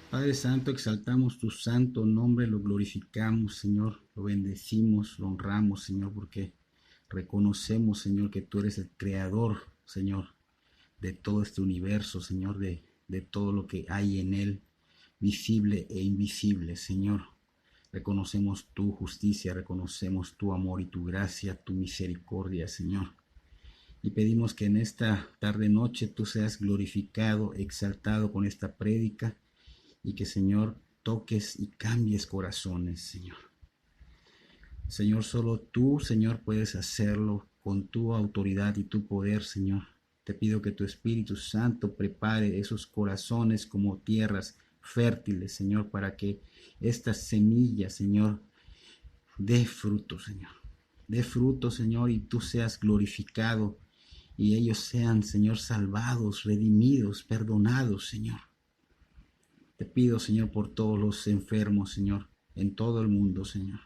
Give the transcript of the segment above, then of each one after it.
Padre Santo, exaltamos tu santo nombre, lo glorificamos, Señor, lo bendecimos, lo honramos, Señor, porque reconocemos, Señor, que tú eres el creador, Señor, de todo este universo, Señor, de todo lo que hay en él, visible e invisible, Señor. Reconocemos tu justicia, reconocemos tu amor y tu gracia, tu misericordia, Señor. Y pedimos que en esta tarde-noche tú seas glorificado, exaltado con esta prédica, y que, Señor, toques y cambies corazones, Señor. Señor, solo tú, Señor, puedes hacerlo con tu autoridad y tu poder, Señor. Te pido que tu Espíritu Santo prepare esos corazones como tierras fértiles, Señor, para que esta semilla, Señor, dé fruto, Señor. Dé fruto, Señor, y tú seas glorificado y ellos sean, Señor, salvados, redimidos, perdonados, Señor. Te pido, Señor, por todos los enfermos, Señor, en todo el mundo, Señor.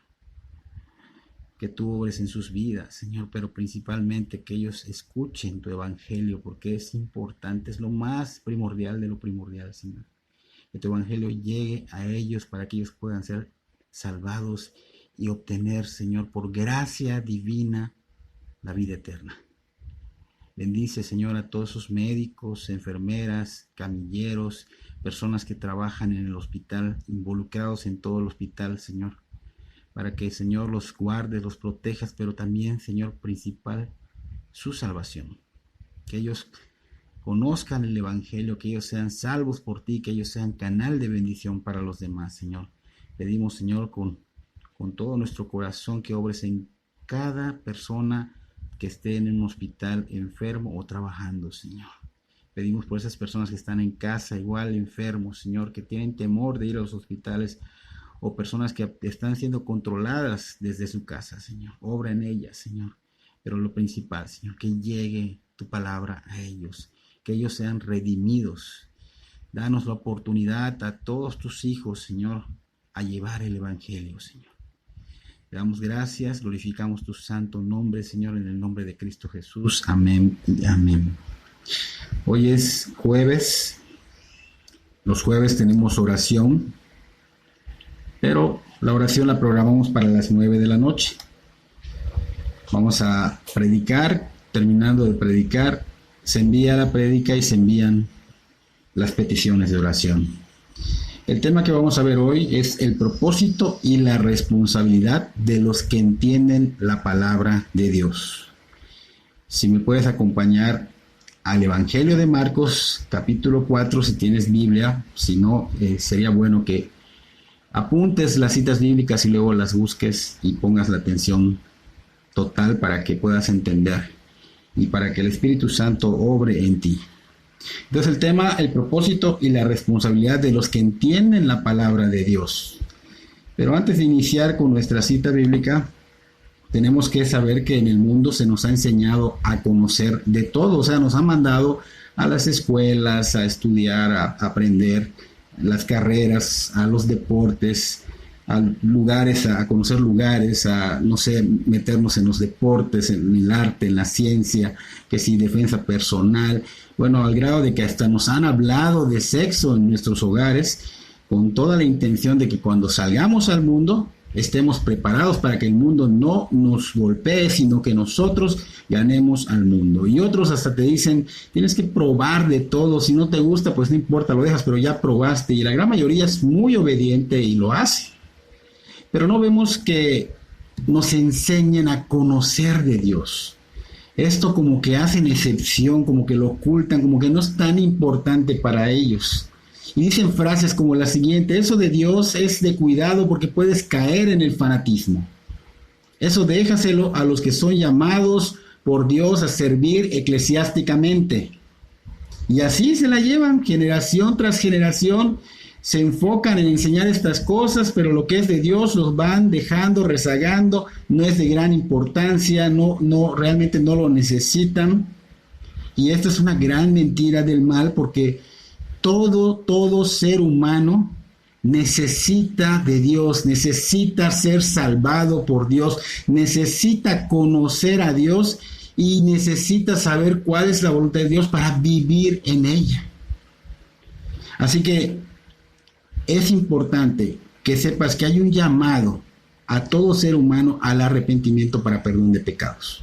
Que tú obres en sus vidas, Señor, pero principalmente que ellos escuchen tu evangelio, porque es importante, es lo más primordial de lo primordial, Señor. Que tu evangelio llegue a ellos para que ellos puedan ser salvados y obtener, Señor, por gracia divina, la vida eterna. Bendice, Señor, a todos esos médicos, enfermeras, camilleros, personas que trabajan en el hospital, involucrados en todo el hospital, Señor, para que, Señor, los guardes, los protejas, pero también, Señor, principal, su salvación. Que ellos conozcan el evangelio, que ellos sean salvos por ti, que ellos sean canal de bendición para los demás, Señor. Pedimos, Señor, con todo nuestro corazón que obres en cada persona que esté en un hospital enfermo o trabajando, Señor. Pedimos por esas personas que están en casa igual enfermos, Señor, que tienen temor de ir a los hospitales, o personas que están siendo controladas desde su casa, Señor. Obra en ellas, Señor. Pero lo principal, Señor, que llegue tu palabra a ellos, que ellos sean redimidos. Danos la oportunidad a todos tus hijos, Señor, a llevar el evangelio, Señor. Te damos gracias, glorificamos tu santo nombre, Señor, en el nombre de Cristo Jesús. Amén y amén. Hoy es jueves. Los jueves tenemos oración, pero la oración la programamos para las 9 de la noche. Vamos a predicar. Terminando de predicar, se envía la prédica y se envían las peticiones de oración. El tema que vamos a ver hoy es el propósito y la responsabilidad de los que entienden la palabra de Dios. Si me puedes acompañar al Evangelio de Marcos, capítulo 4, si tienes Biblia. Si no, sería bueno que apuntes las citas bíblicas y luego las busques y pongas la atención total para que puedas entender y para que el Espíritu Santo obre en ti. Entonces el tema, el propósito y la responsabilidad de los que entienden la palabra de Dios. Pero antes de iniciar con nuestra cita bíblica, tenemos que saber que en el mundo se nos ha enseñado a conocer de todo. O sea, nos han mandado a las escuelas a estudiar, a aprender las carreras, a los deportes, a lugares, a conocer lugares, a, no sé, meternos en los deportes, en el arte, en la ciencia, que si defensa personal. Bueno, al grado de que hasta nos han hablado de sexo en nuestros hogares, con toda la intención de que cuando salgamos al mundo estemos preparados para que el mundo no nos golpee, sino que nosotros ganemos al mundo. Y otros hasta te dicen, tienes que probar de todo, si no te gusta, pues no importa, lo dejas, pero ya probaste. Y la gran mayoría es muy obediente y lo hace. Pero no vemos que nos enseñen a conocer de Dios. Esto como que hacen excepción, como que lo ocultan, como que no es tan importante para ellos. Y dicen frases como la siguiente: eso de Dios es de cuidado porque puedes caer en el fanatismo. Eso déjaselo a los que son llamados por Dios a servir eclesiásticamente. Y así se la llevan generación tras generación. Se enfocan en enseñar estas cosas, pero lo que es de Dios los van dejando, rezagando, no es de gran importancia, realmente no lo necesitan. Y esta es una gran mentira del mal, porque todo ser humano necesita de Dios, necesita ser salvado por Dios, necesita conocer a Dios y necesita saber cuál es la voluntad de Dios para vivir en ella. Así que es importante que sepas que hay un llamado a todo ser humano al arrepentimiento para perdón de pecados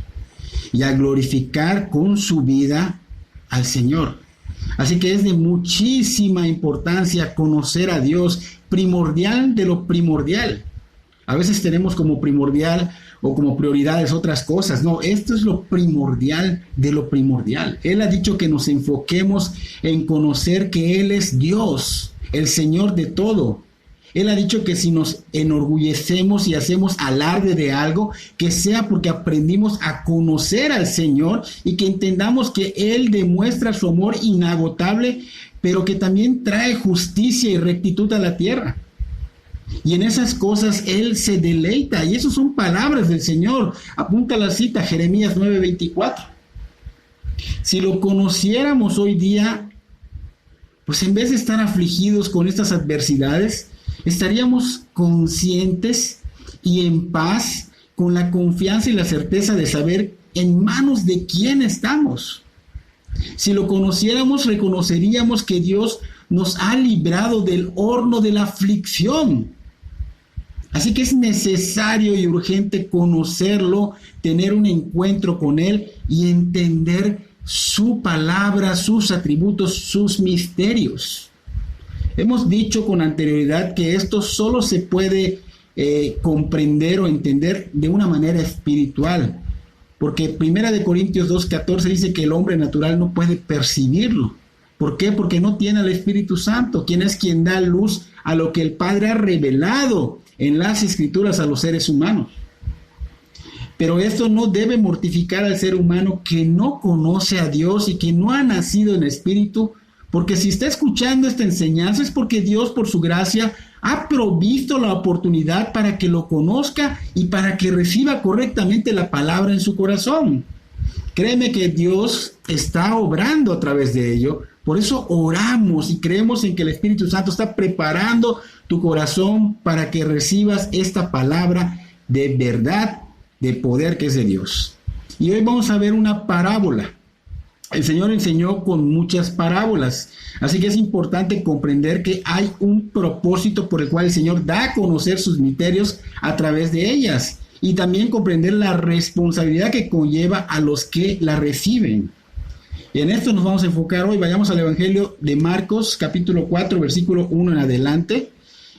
y a glorificar con su vida al Señor. Así que es de muchísima importancia conocer a Dios, primordial de lo primordial. A veces tenemos como primordial o como prioridades otras cosas. No, esto es lo primordial de lo primordial. Él ha dicho que nos enfoquemos en conocer que Él es Dios, el Señor de todo. Él ha dicho que si nos enorgullecemos y hacemos alarde de algo, que sea porque aprendimos a conocer al Señor y que entendamos que Él demuestra su amor inagotable, pero que también trae justicia y rectitud a la tierra. Y en esas cosas Él se deleita. Y esas son palabras del Señor. Apunta la cita, Jeremías 9:24. Si lo conociéramos hoy día, pues en vez de estar afligidos con estas adversidades, estaríamos conscientes y en paz, con la confianza y la certeza de saber en manos de quién estamos. Si lo conociéramos, reconoceríamos que Dios nos ha librado del horno de la aflicción. Así que es necesario y urgente conocerlo, tener un encuentro con Él y entender su palabra, sus atributos, sus misterios. Hemos dicho con anterioridad que esto solo se puede comprender o entender de una manera espiritual, porque 1 Corintios 2:14 dice que el hombre natural no puede percibirlo. ¿Por qué? Porque no tiene al Espíritu Santo, quien es quien da luz a lo que el Padre ha revelado en las Escrituras a los seres humanos. Pero esto no debe mortificar al ser humano que no conoce a Dios y que no ha nacido en espíritu, porque si está escuchando esta enseñanza es porque Dios, por su gracia, ha provisto la oportunidad para que lo conozca y para que reciba correctamente la palabra en su corazón. Créeme que Dios está obrando a través de ello. Por eso oramos y creemos en que el Espíritu Santo está preparando tu corazón para que recibas esta palabra de verdad, de poder que es de Dios. Y hoy vamos a ver una parábola. El Señor enseñó con muchas parábolas, así que es importante comprender que hay un propósito por el cual el Señor da a conocer sus misterios a través de ellas, y también comprender la responsabilidad que conlleva a los que la reciben. Y en esto nos vamos a enfocar hoy. Vayamos al Evangelio de Marcos, capítulo 4, versículo 1 en adelante,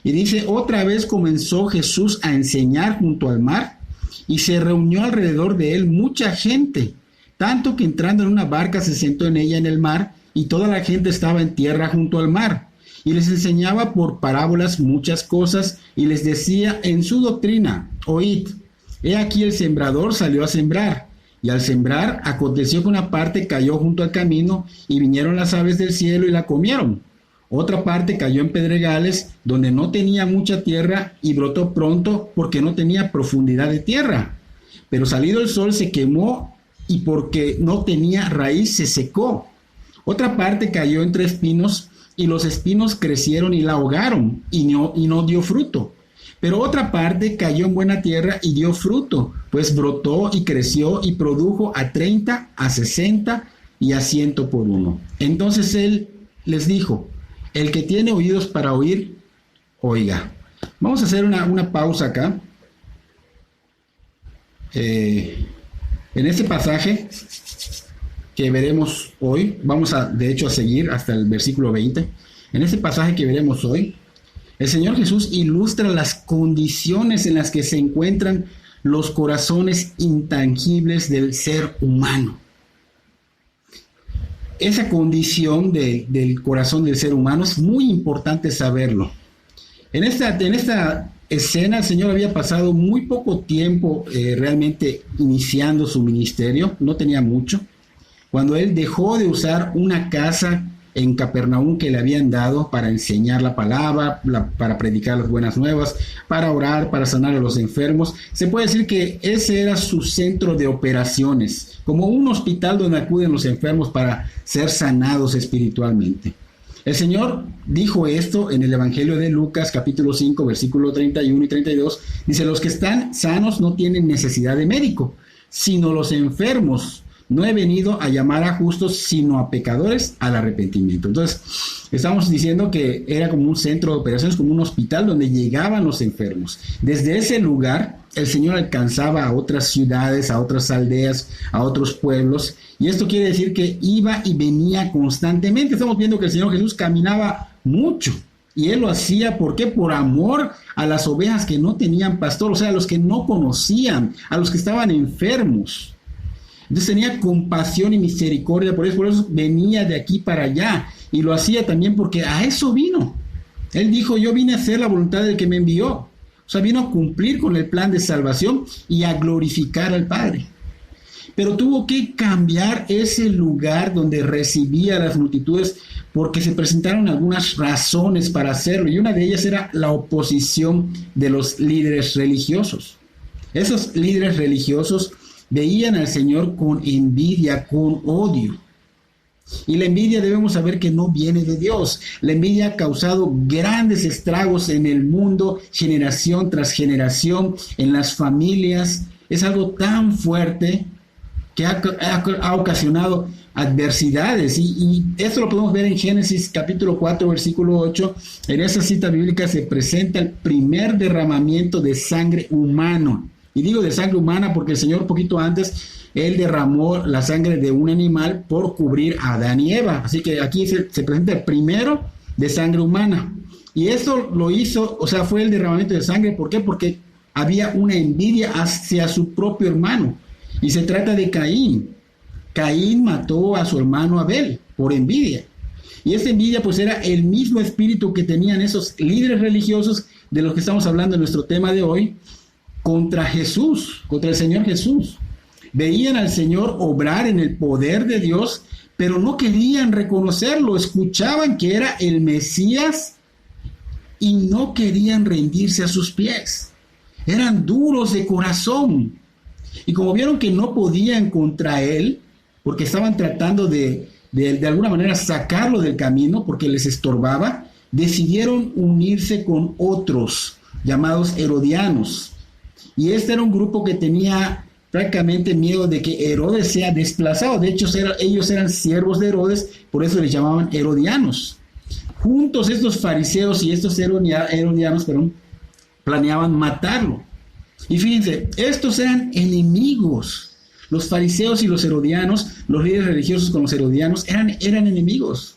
y dice: otra vez comenzó Jesús a enseñar junto al mar, y se reunió alrededor de él mucha gente, tanto que entrando en una barca se sentó en ella en el mar, y toda la gente estaba en tierra junto al mar. Y les enseñaba por parábolas muchas cosas, y les decía en su doctrina: oíd, he aquí el sembrador salió a sembrar. Y al sembrar, aconteció que una parte cayó junto al camino, y vinieron las aves del cielo y la comieron. Otra parte cayó en pedregales, donde no tenía mucha tierra, y brotó pronto, porque no tenía profundidad de tierra. Pero salido el sol se quemó, y porque no tenía raíz se secó. Otra parte cayó entre espinos, y los espinos crecieron y la ahogaron, y no dio fruto. Pero otra parte cayó en buena tierra y dio fruto, pues brotó y creció y produjo a 30, a 60 y a 100 por uno. Entonces él les dijo: el que tiene oídos para oír, oiga. Vamos a hacer una pausa acá. En este pasaje que veremos hoy, vamos de hecho a seguir hasta el versículo 20. En este pasaje que veremos hoy, el Señor Jesús ilustra las condiciones en las que se encuentran los corazones intangibles del ser humano. Esa condición del corazón del ser humano es muy importante saberlo. En esta escena el Señor había pasado muy poco tiempo realmente iniciando su ministerio, no tenía mucho, cuando Él dejó de usar una casa en Capernaum que le habían dado para enseñar la palabra, para predicar las buenas nuevas, para orar, para sanar a los enfermos. Se puede decir que ese era su centro de operaciones, como un hospital donde acuden los enfermos para ser sanados espiritualmente. El Señor dijo esto en el Evangelio de Lucas, capítulo 5, versículo 31 y 32. Dice: los que están sanos no tienen necesidad de médico, sino los enfermos. no he venido a llamar a justos, sino a pecadores al arrepentimiento. Entonces, estamos diciendo que era como un centro de operaciones, como un hospital donde llegaban los enfermos. Desde ese lugar, el Señor alcanzaba a otras ciudades, a otras aldeas, a otros pueblos, y esto quiere decir que iba y venía constantemente. Estamos viendo que el Señor Jesús caminaba mucho, y Él lo hacía, ¿por qué? Por amor a las ovejas que no tenían pastor, o sea, a los que no conocían, a los que estaban enfermos. Entonces tenía compasión y misericordia, por eso venía de aquí para allá, y lo hacía también porque a eso vino. Él dijo, yo vine a hacer la voluntad del que me envió. O sea, vino a cumplir con el plan de salvación y a glorificar al Padre. Pero tuvo que cambiar ese lugar donde recibía a las multitudes porque se presentaron algunas razones para hacerlo, y una de ellas era la oposición de los líderes religiosos. Esos líderes religiosos veían al Señor con envidia, con odio. Y la envidia debemos saber que no viene de Dios. La envidia ha causado grandes estragos en el mundo, generación tras generación, en las familias. Es algo tan fuerte que ha ocasionado adversidades. Y esto lo podemos ver en Génesis capítulo 4, versículo 8. En esa cita bíblica se presenta el primer derramamiento de sangre humano. Y digo de sangre humana porque el Señor poquito antes, Él derramó la sangre de un animal por cubrir a Adán y Eva. Así que aquí se presenta el primero de sangre humana. Y esto lo hizo, o sea, fue el derramamiento de sangre. ¿Por qué? Porque había una envidia hacia su propio hermano. Y se trata de Caín. Caín mató a su hermano Abel por envidia. Y esta envidia pues era el mismo espíritu que tenían esos líderes religiosos de los que estamos hablando en nuestro tema de hoy, contra Jesús, contra el Señor Jesús. Veían al Señor obrar en el poder de Dios, pero no querían reconocerlo. Escuchaban que era el Mesías y no querían rendirse a sus pies. Eran duros de corazón. Y como vieron que no podían contra Él, porque estaban tratando de alguna manera sacarlo del camino, porque les estorbaba, decidieron unirse con otros llamados herodianos. Y este era un grupo que tenía prácticamente miedo de que Herodes sea desplazado. De hecho, ellos eran siervos de Herodes, por eso les llamaban herodianos. Juntos estos fariseos y estos herodianos, planeaban matarlo. Y fíjense, estos eran enemigos. Los fariseos y los herodianos, los líderes religiosos con los herodianos, eran enemigos.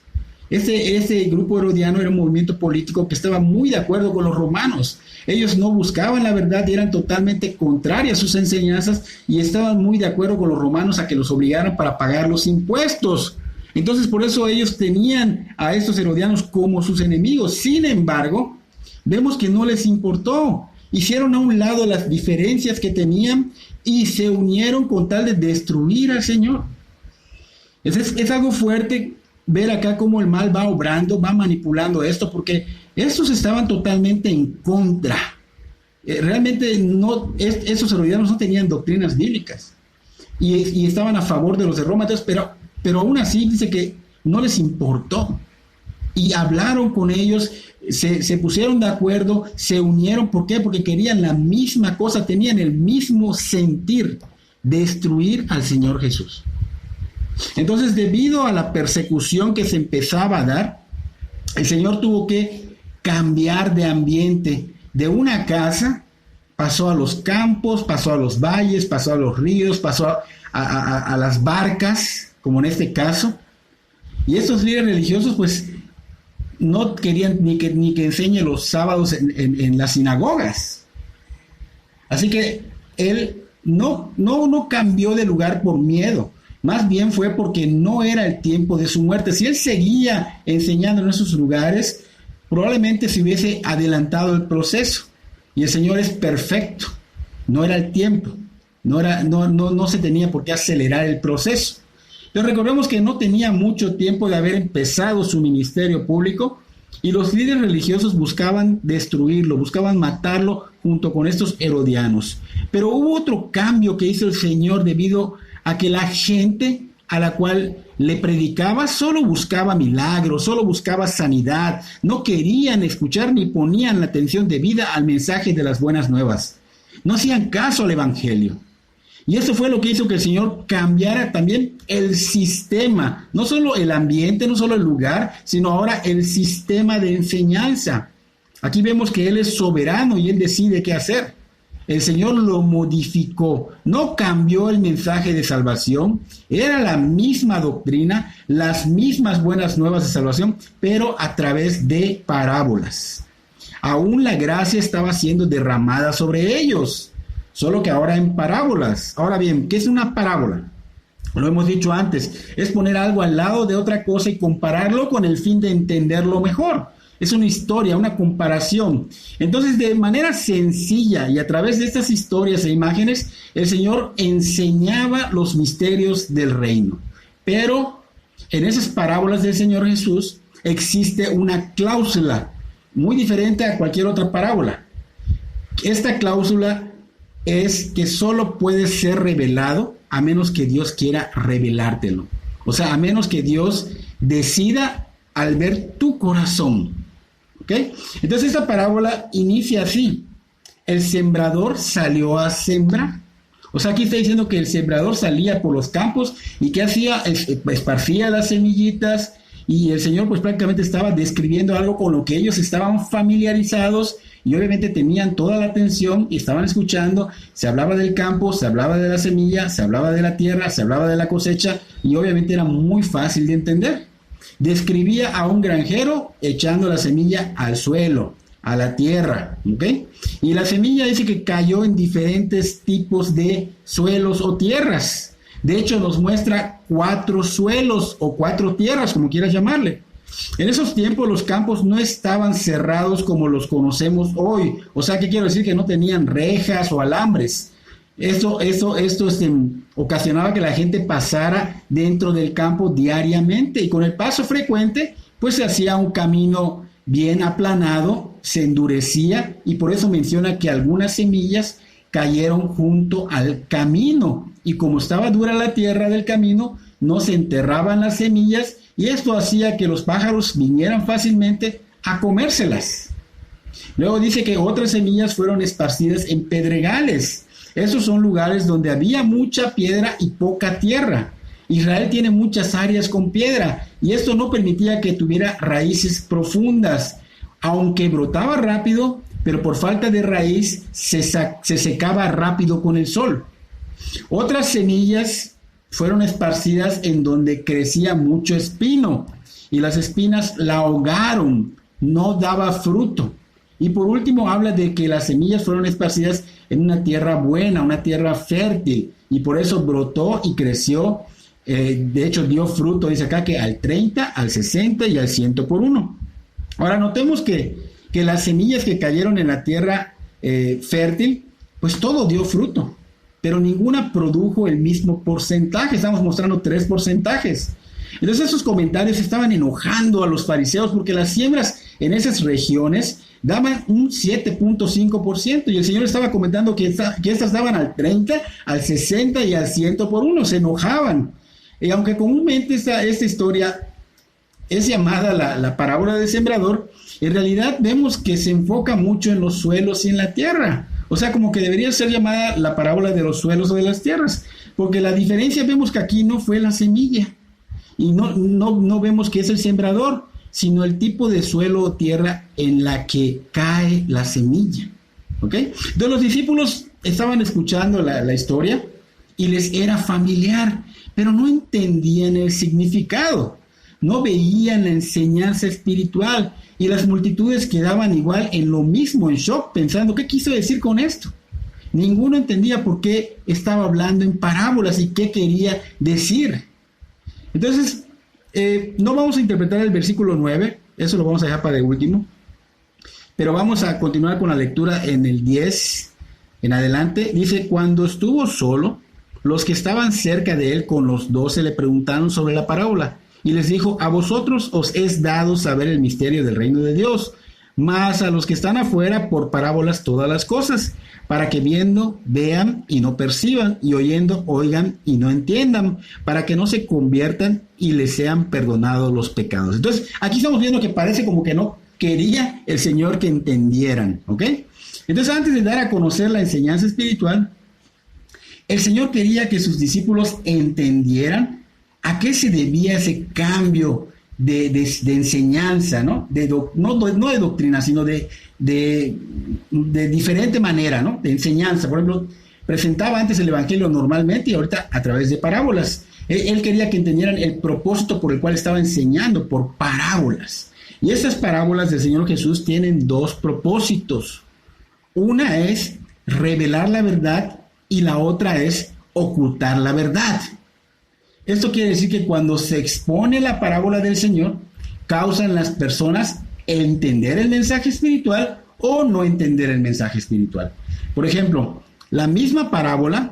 Este grupo herodiano era un movimiento político que estaba muy de acuerdo con los romanos. Ellos no buscaban la verdad y eran totalmente contrarias a sus enseñanzas y estaban muy de acuerdo con los romanos a que los obligaran para pagar los impuestos. Entonces, por eso ellos tenían a estos herodianos como sus enemigos. Sin embargo, vemos que no les importó. Hicieron a un lado las diferencias que tenían y se unieron con tal de destruir al Señor. Es algo fuerte ver acá cómo el mal va obrando, va manipulando esto, porque estos estaban totalmente en contra. Realmente estos herodianos no tenían doctrinas bíblicas y estaban a favor de los de Roma, entonces, pero aún así dice que no les importó. Y hablaron con ellos, se pusieron de acuerdo, se unieron. ¿Por qué? Porque querían la misma cosa, tenían el mismo sentir, destruir al Señor Jesús. Entonces, debido a la persecución que se empezaba a dar, el Señor tuvo que cambiar de ambiente. De una casa pasó a los campos, pasó a los valles, pasó a los ríos, pasó a las barcas, como en este caso. Y estos líderes religiosos, pues, no querían ni que enseñe los sábados en las sinagogas. Así que él no cambió de lugar por miedo. Más bien fue porque no era el tiempo de su muerte. Si él seguía enseñando en esos lugares, probablemente se hubiese adelantado el proceso. Y el Señor es perfecto. No era el tiempo. No se tenía por qué acelerar el proceso. Pero recordemos que no tenía mucho tiempo de haber empezado su ministerio público y los líderes religiosos buscaban destruirlo, buscaban matarlo junto con estos herodianos. Pero hubo otro cambio que hizo el Señor debido a que la gente a la cual le predicaba solo buscaba milagros, solo buscaba sanidad, no querían escuchar ni ponían la atención debida al mensaje de las buenas nuevas. No hacían caso al evangelio. Y eso fue lo que hizo que el Señor cambiara también el sistema, no solo el ambiente, no solo el lugar, sino ahora el sistema de enseñanza. Aquí vemos que Él es soberano y Él decide qué hacer. El Señor lo modificó, no cambió el mensaje de salvación, era la misma doctrina, las mismas buenas nuevas de salvación, pero a través de parábolas. Aún la gracia estaba siendo derramada sobre ellos, solo que ahora en parábolas. Ahora bien, ¿qué es una parábola? Lo hemos dicho antes, es poner algo al lado de otra cosa y compararlo con el fin de entenderlo mejor. Es una historia, una comparación. Entonces, de manera sencilla y a través de estas historias e imágenes, el Señor enseñaba los misterios del reino. Pero en esas parábolas del Señor Jesús existe una cláusula muy diferente a cualquier otra parábola. Esta cláusula es que solo puede ser revelado a menos que Dios quiera revelártelo. O sea, a menos que Dios decida al ver tu corazón. ¿Ok? Entonces esta parábola inicia así. El sembrador salió a sembrar. O sea, aquí está diciendo que el sembrador salía por los campos y ¿qué hacía? Esparcía las semillitas y el Señor pues prácticamente estaba describiendo algo con lo que ellos estaban familiarizados y obviamente tenían toda la atención y estaban escuchando. Se hablaba del campo, se hablaba de la semilla, se hablaba de la tierra, se hablaba de la cosecha y obviamente era muy fácil de entender. Describía a un granjero echando la semilla al suelo, a la tierra, ¿ok? Y la semilla dice que cayó en diferentes tipos de suelos o tierras. De hecho, nos muestra 4 suelos o 4 tierras, como quieras llamarle. En esos tiempos los campos no estaban cerrados como los conocemos hoy. O sea, ¿qué quiero decir? Que no tenían rejas o alambres. Esto ocasionaba que la gente pasara dentro del campo diariamente y con el paso frecuente pues se hacía un camino bien aplanado, se endurecía y por eso menciona que algunas semillas cayeron junto al camino y como estaba dura la tierra del camino no se enterraban las semillas y esto hacía que los pájaros vinieran fácilmente a comérselas. Luego dice que otras semillas fueron esparcidas en pedregales. Esos son lugares donde había mucha piedra y poca tierra. Israel tiene muchas áreas con piedra y esto no permitía que tuviera raíces profundas. Aunque brotaba rápido, pero por falta de raíz se secaba rápido con el sol. Otras semillas fueron esparcidas en donde crecía mucho espino y las espinas la ahogaron, no daba fruto. Y por último habla de que las semillas fueron esparcidas en una tierra buena, una tierra fértil, y por eso brotó y creció. De hecho dio fruto, dice acá que al 30, al 60 y al 100 por uno. Ahora notemos que las semillas que cayeron en la tierra fértil, pues todo dio fruto, pero ninguna produjo el mismo porcentaje. Estamos mostrando 3 porcentajes. Entonces esos comentarios estaban enojando a los fariseos porque las siembras en esas regiones daban un 7.5% y el Señor estaba comentando que estas daban al 30, al 60 y al 100 por uno. Se enojaban. Y aunque comúnmente esta historia es llamada la parábola del sembrador, en realidad vemos que se enfoca mucho en los suelos y en la tierra. O sea, como que debería ser llamada la parábola de los suelos o de las tierras, porque la diferencia vemos que aquí no fue la semilla y no vemos que es el sembrador, sino el tipo de suelo o tierra en la que cae la semilla. ¿Ok? Entonces los discípulos estaban escuchando la historia y les era familiar, pero no entendían el significado, no veían la enseñanza espiritual y las multitudes quedaban igual en lo mismo, en shock, pensando, ¿qué quiso decir con esto? Ninguno entendía por qué estaba hablando en parábolas y qué quería decir. Entonces, no vamos a interpretar el versículo 9, eso lo vamos a dejar para el último, pero vamos a continuar con la lectura en el 10 en adelante. Dice, cuando estuvo solo, los que estaban cerca de él con los 12 le preguntaron sobre la parábola y les dijo, a vosotros os es dado saber el misterio del reino de Dios, mas a los que están afuera por parábolas todas las cosas, para que viendo vean y no perciban, y oyendo oigan y no entiendan, para que no se conviertan y les sean perdonados los pecados. Entonces, aquí estamos viendo que parece como que no quería el Señor que entendieran, ¿ok? Entonces, antes de dar a conocer la enseñanza espiritual, El Señor quería que sus discípulos entendieran a qué se debía ese cambio de enseñanza, ¿no? No de doctrina, sino de diferente manera, ¿no? De enseñanza. Por ejemplo, presentaba antes el Evangelio normalmente y ahorita a través de parábolas. Él quería que entendieran el propósito por el cual estaba enseñando, por parábolas. Y estas parábolas del Señor Jesús tienen dos propósitos. Una es revelar la verdad y la otra es ocultar la verdad. Esto quiere decir que cuando se expone la parábola del Señor, causan las personas entender el mensaje espiritual o no entender el mensaje espiritual. Por ejemplo, la misma parábola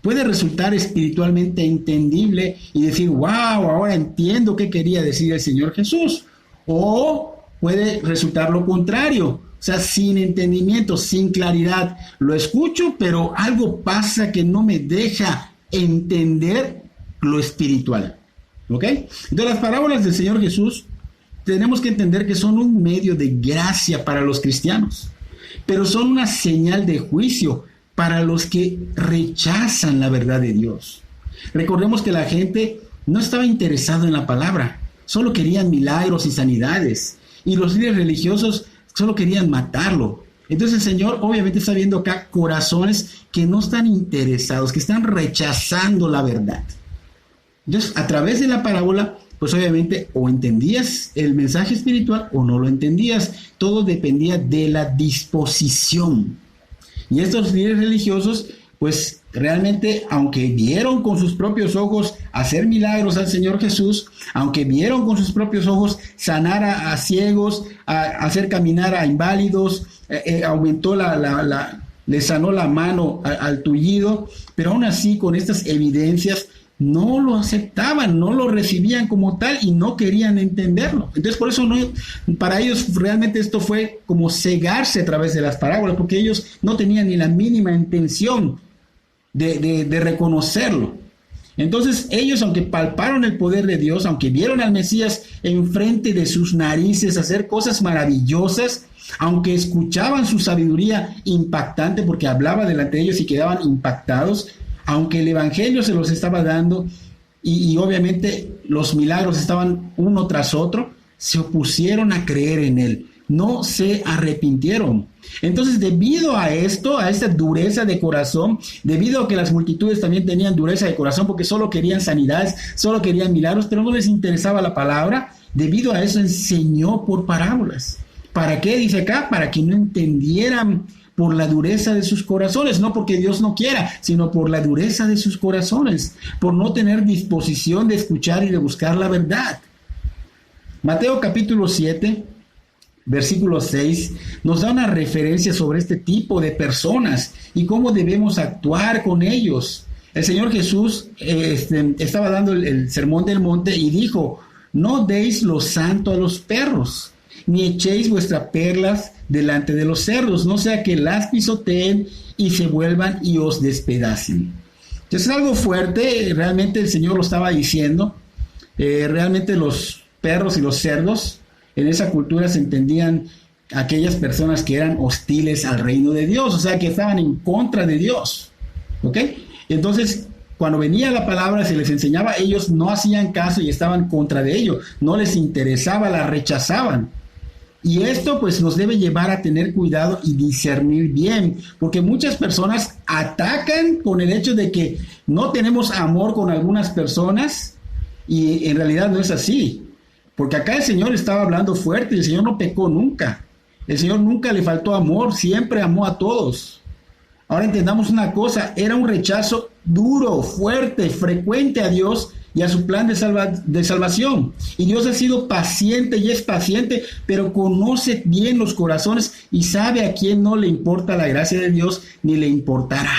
puede resultar espiritualmente entendible y decir, wow, ahora entiendo qué quería decir el Señor Jesús. O puede resultar lo contrario, o sea, sin entendimiento, sin claridad. Lo escucho, pero algo pasa que no me deja entender lo espiritual. ¿Ok? Entonces, las parábolas del Señor Jesús tenemos que entender que son un medio de gracia para los cristianos, pero son una señal de juicio para los que rechazan la verdad de Dios. Recordemos que la gente no estaba interesada en la palabra, solo querían milagros y sanidades, y los líderes religiosos solo querían matarlo. Entonces el Señor obviamente está viendo acá corazones que no están interesados, que están rechazando la verdad. Entonces, a través de la parábola, pues obviamente o entendías el mensaje espiritual o no lo entendías. Todo dependía de la disposición. Y estos líderes religiosos, pues realmente, aunque vieron con sus propios ojos hacer milagros al Señor Jesús, aunque vieron con sus propios ojos sanar a ciegos, hacer caminar a inválidos, le sanó la mano al tullido, pero aún así con estas evidencias no lo aceptaban, no lo recibían como tal y no querían entenderlo. Entonces por eso para ellos realmente esto fue como cegarse a través de las parábolas, porque ellos no tenían ni la mínima intención de reconocerlo. Entonces ellos, aunque palparon el poder de Dios, aunque vieron al Mesías enfrente de sus narices hacer cosas maravillosas, aunque escuchaban su sabiduría impactante porque hablaba delante de ellos y quedaban impactados, aunque el Evangelio se los estaba dando y obviamente los milagros estaban uno tras otro, se opusieron a creer en él, no se arrepintieron. Entonces, debido a esto, a esta dureza de corazón, debido a que las multitudes también tenían dureza de corazón porque solo querían sanidades, solo querían milagros, pero no les interesaba la palabra, debido a eso enseñó por parábolas. ¿Para qué? Dice acá, para que no entendieran por la dureza de sus corazones, no porque Dios no quiera, sino por la dureza de sus corazones, por no tener disposición de escuchar y de buscar la verdad. Mateo capítulo 7, versículo 6, nos da una referencia sobre este tipo de personas y cómo debemos actuar con ellos. El Señor Jesús estaba dando el sermón del monte y dijo, no deis lo santo a los perros, ni echéis vuestras perlas delante de los cerdos, no sea que las pisoteen y se vuelvan y os despedacen. Entonces es algo fuerte, realmente el Señor lo estaba diciendo. Realmente los perros y los cerdos en esa cultura se entendían aquellas personas que eran hostiles al reino de Dios, o sea que estaban en contra de Dios. ¿Ok? Entonces cuando venía la palabra, se les enseñaba, ellos no hacían caso y estaban contra de ello, no les interesaba, la rechazaban. Y esto pues nos debe llevar a tener cuidado y discernir bien, porque muchas personas atacan con el hecho de que no tenemos amor con algunas personas y en realidad no es así, porque acá el Señor estaba hablando fuerte, el Señor no pecó nunca, el Señor nunca le faltó amor, siempre amó a todos. Ahora entendamos una cosa, era un rechazo duro, fuerte, frecuente a Dios y a su plan de salvación. Y Dios ha sido paciente y es paciente, pero conoce bien los corazones y sabe a quién no le importa la gracia de Dios ni le importará.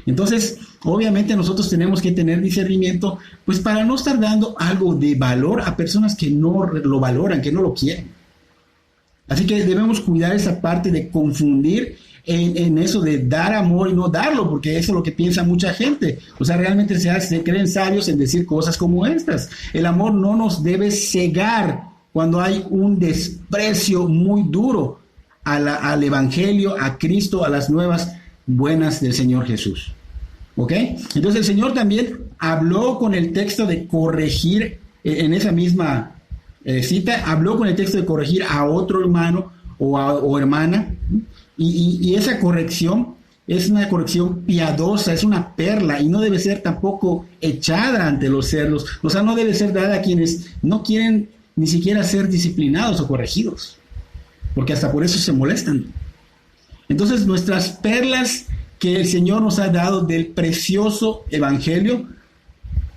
Entonces, obviamente nosotros tenemos que tener discernimiento, pues para no estar dando algo de valor a personas que no lo valoran, que no lo quieren. Así que debemos cuidar esa parte de confundir en eso de dar amor y no darlo, porque eso es lo que piensa mucha gente. O sea, realmente se creen sabios en decir cosas como estas. El amor no nos debe cegar cuando hay un desprecio muy duro al Evangelio, a Cristo, a las nuevas buenas del Señor Jesús. ¿Ok? Entonces el Señor también habló con el texto de corregir, en esa misma cita, habló con el texto de corregir a otro hermano o hermana, y esa corrección es una corrección piadosa, es una perla, y no debe ser tampoco echada ante los cerdos, o sea, no debe ser dada a quienes no quieren ni siquiera ser disciplinados o corregidos, porque hasta por eso se molestan. Entonces nuestras perlas que el Señor nos ha dado del precioso evangelio,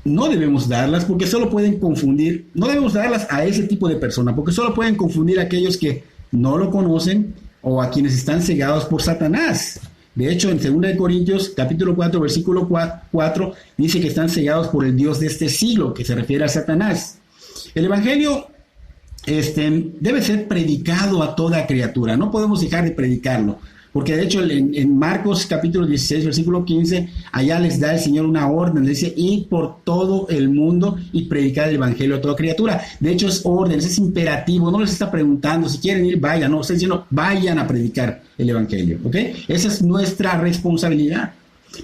no debemos darlas porque solo pueden confundir, no debemos darlas a ese tipo de persona, porque solo pueden confundir a aquellos que no lo conocen o a quienes están cegados por Satanás. De hecho, en 2 Corintios capítulo 4, versículo 4, dice que están cegados por el Dios de este siglo, que se refiere a Satanás. El evangelio debe ser predicado a toda criatura, no podemos dejar de predicarlo. Porque de hecho en Marcos capítulo 16, versículo 15, allá les da el Señor una orden, les dice, id por todo el mundo y predicar el evangelio a toda criatura. De hecho es orden, es imperativo, no les está preguntando, si quieren ir, vayan, no, está diciendo, vayan a predicar el evangelio, ¿ok? Esa es nuestra responsabilidad.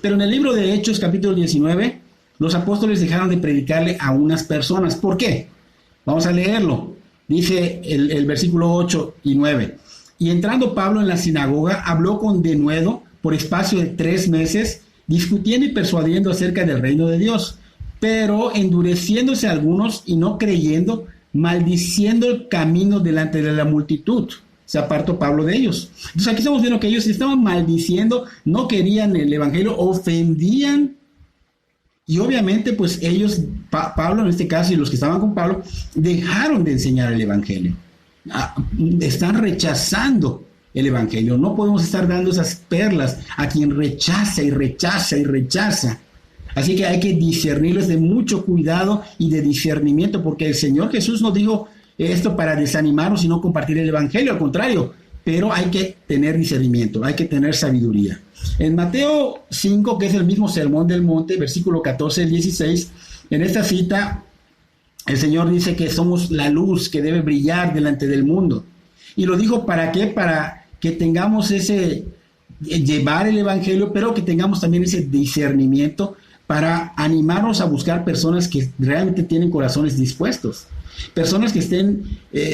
Pero en el libro de Hechos capítulo 19, los apóstoles dejaron de predicarle a unas personas. ¿Por qué? Vamos a leerlo. Dice el versículo 8 y 9. Y entrando Pablo en la sinagoga, habló con denuedo por espacio de 3 meses, discutiendo y persuadiendo acerca del reino de Dios, pero endureciéndose algunos y no creyendo, maldiciendo el camino delante de la multitud. Se apartó Pablo de ellos. Entonces aquí estamos viendo que ellos estaban maldiciendo, no querían el evangelio, ofendían. Y obviamente pues ellos, Pablo en este caso y los que estaban con Pablo, dejaron de enseñar el evangelio. Están rechazando el evangelio. No podemos estar dando esas perlas a quien rechaza y rechaza y rechaza. Así que hay que discernirles de mucho cuidado y de discernimiento, porque el Señor Jesús no dijo esto para desanimarnos y no compartir el evangelio, al contrario, pero hay que tener discernimiento, hay que tener sabiduría. En Mateo 5, que es el mismo sermón del monte, versículo 14 al 16, en esta cita el Señor dice que somos la luz que debe brillar delante del mundo. Y lo dijo ¿para qué? Para que tengamos llevar el evangelio, pero que tengamos también ese discernimiento para animarnos a buscar personas que realmente tienen corazones dispuestos, personas que estén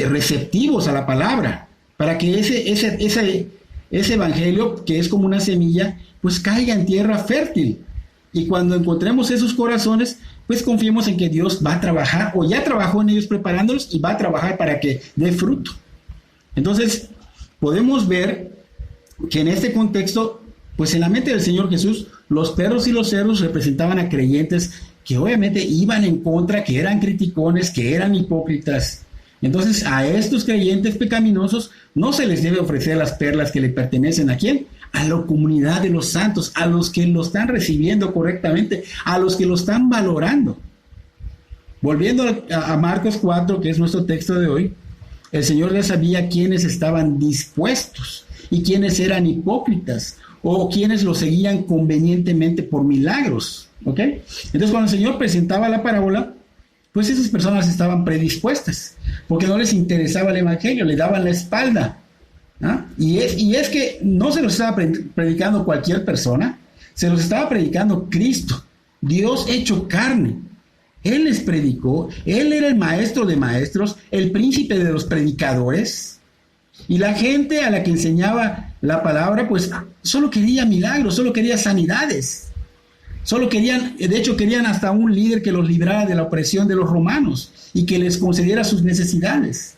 receptivos a la palabra, para que ese evangelio, que es como una semilla, pues caiga en tierra fértil. Y cuando encontremos esos corazones, pues confiemos en que Dios va a trabajar, o ya trabajó en ellos preparándolos, y va a trabajar para que dé fruto. Entonces, podemos ver que en este contexto, pues en la mente del Señor Jesús, los perros y los cerdos representaban a creyentes que obviamente iban en contra, que eran criticones, que eran hipócritas. Entonces, a estos creyentes pecaminosos no se les debe ofrecer las perlas que le pertenecen ¿a quién? A la comunidad de los santos, a los que lo están recibiendo correctamente, a los que lo están valorando. Volviendo a Marcos 4, que es nuestro texto de hoy, el Señor ya sabía quiénes estaban dispuestos y quiénes eran hipócritas o quienes lo seguían convenientemente por milagros, ¿ok? Entonces, cuando el Señor presentaba la parábola, pues esas personas estaban predispuestas, porque no les interesaba el evangelio, le daban la espalda. ¿Ah? Y es que no se los estaba predicando cualquier persona, se los estaba predicando Cristo, Dios hecho carne. Él les predicó, Él era el maestro de maestros, el príncipe de los predicadores, y la gente a la que enseñaba la palabra, pues solo quería milagros, solo quería sanidades, solo querían, de hecho querían hasta un líder que los librara de la opresión de los romanos y que les concediera sus necesidades.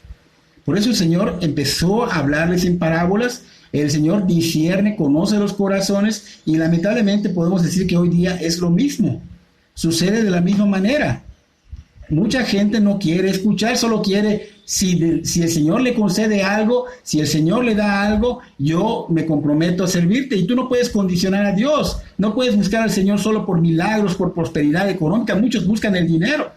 Por eso el Señor empezó a hablarles en parábolas. El Señor discierne, conoce los corazones, y lamentablemente podemos decir que hoy día es lo mismo. Sucede de la misma manera. Mucha gente no quiere escuchar, solo quiere, si el Señor le concede algo, si el Señor le da algo, yo me comprometo a servirte. Y tú no puedes condicionar a Dios, no puedes buscar al Señor solo por milagros, por prosperidad económica. Muchos buscan el dinero.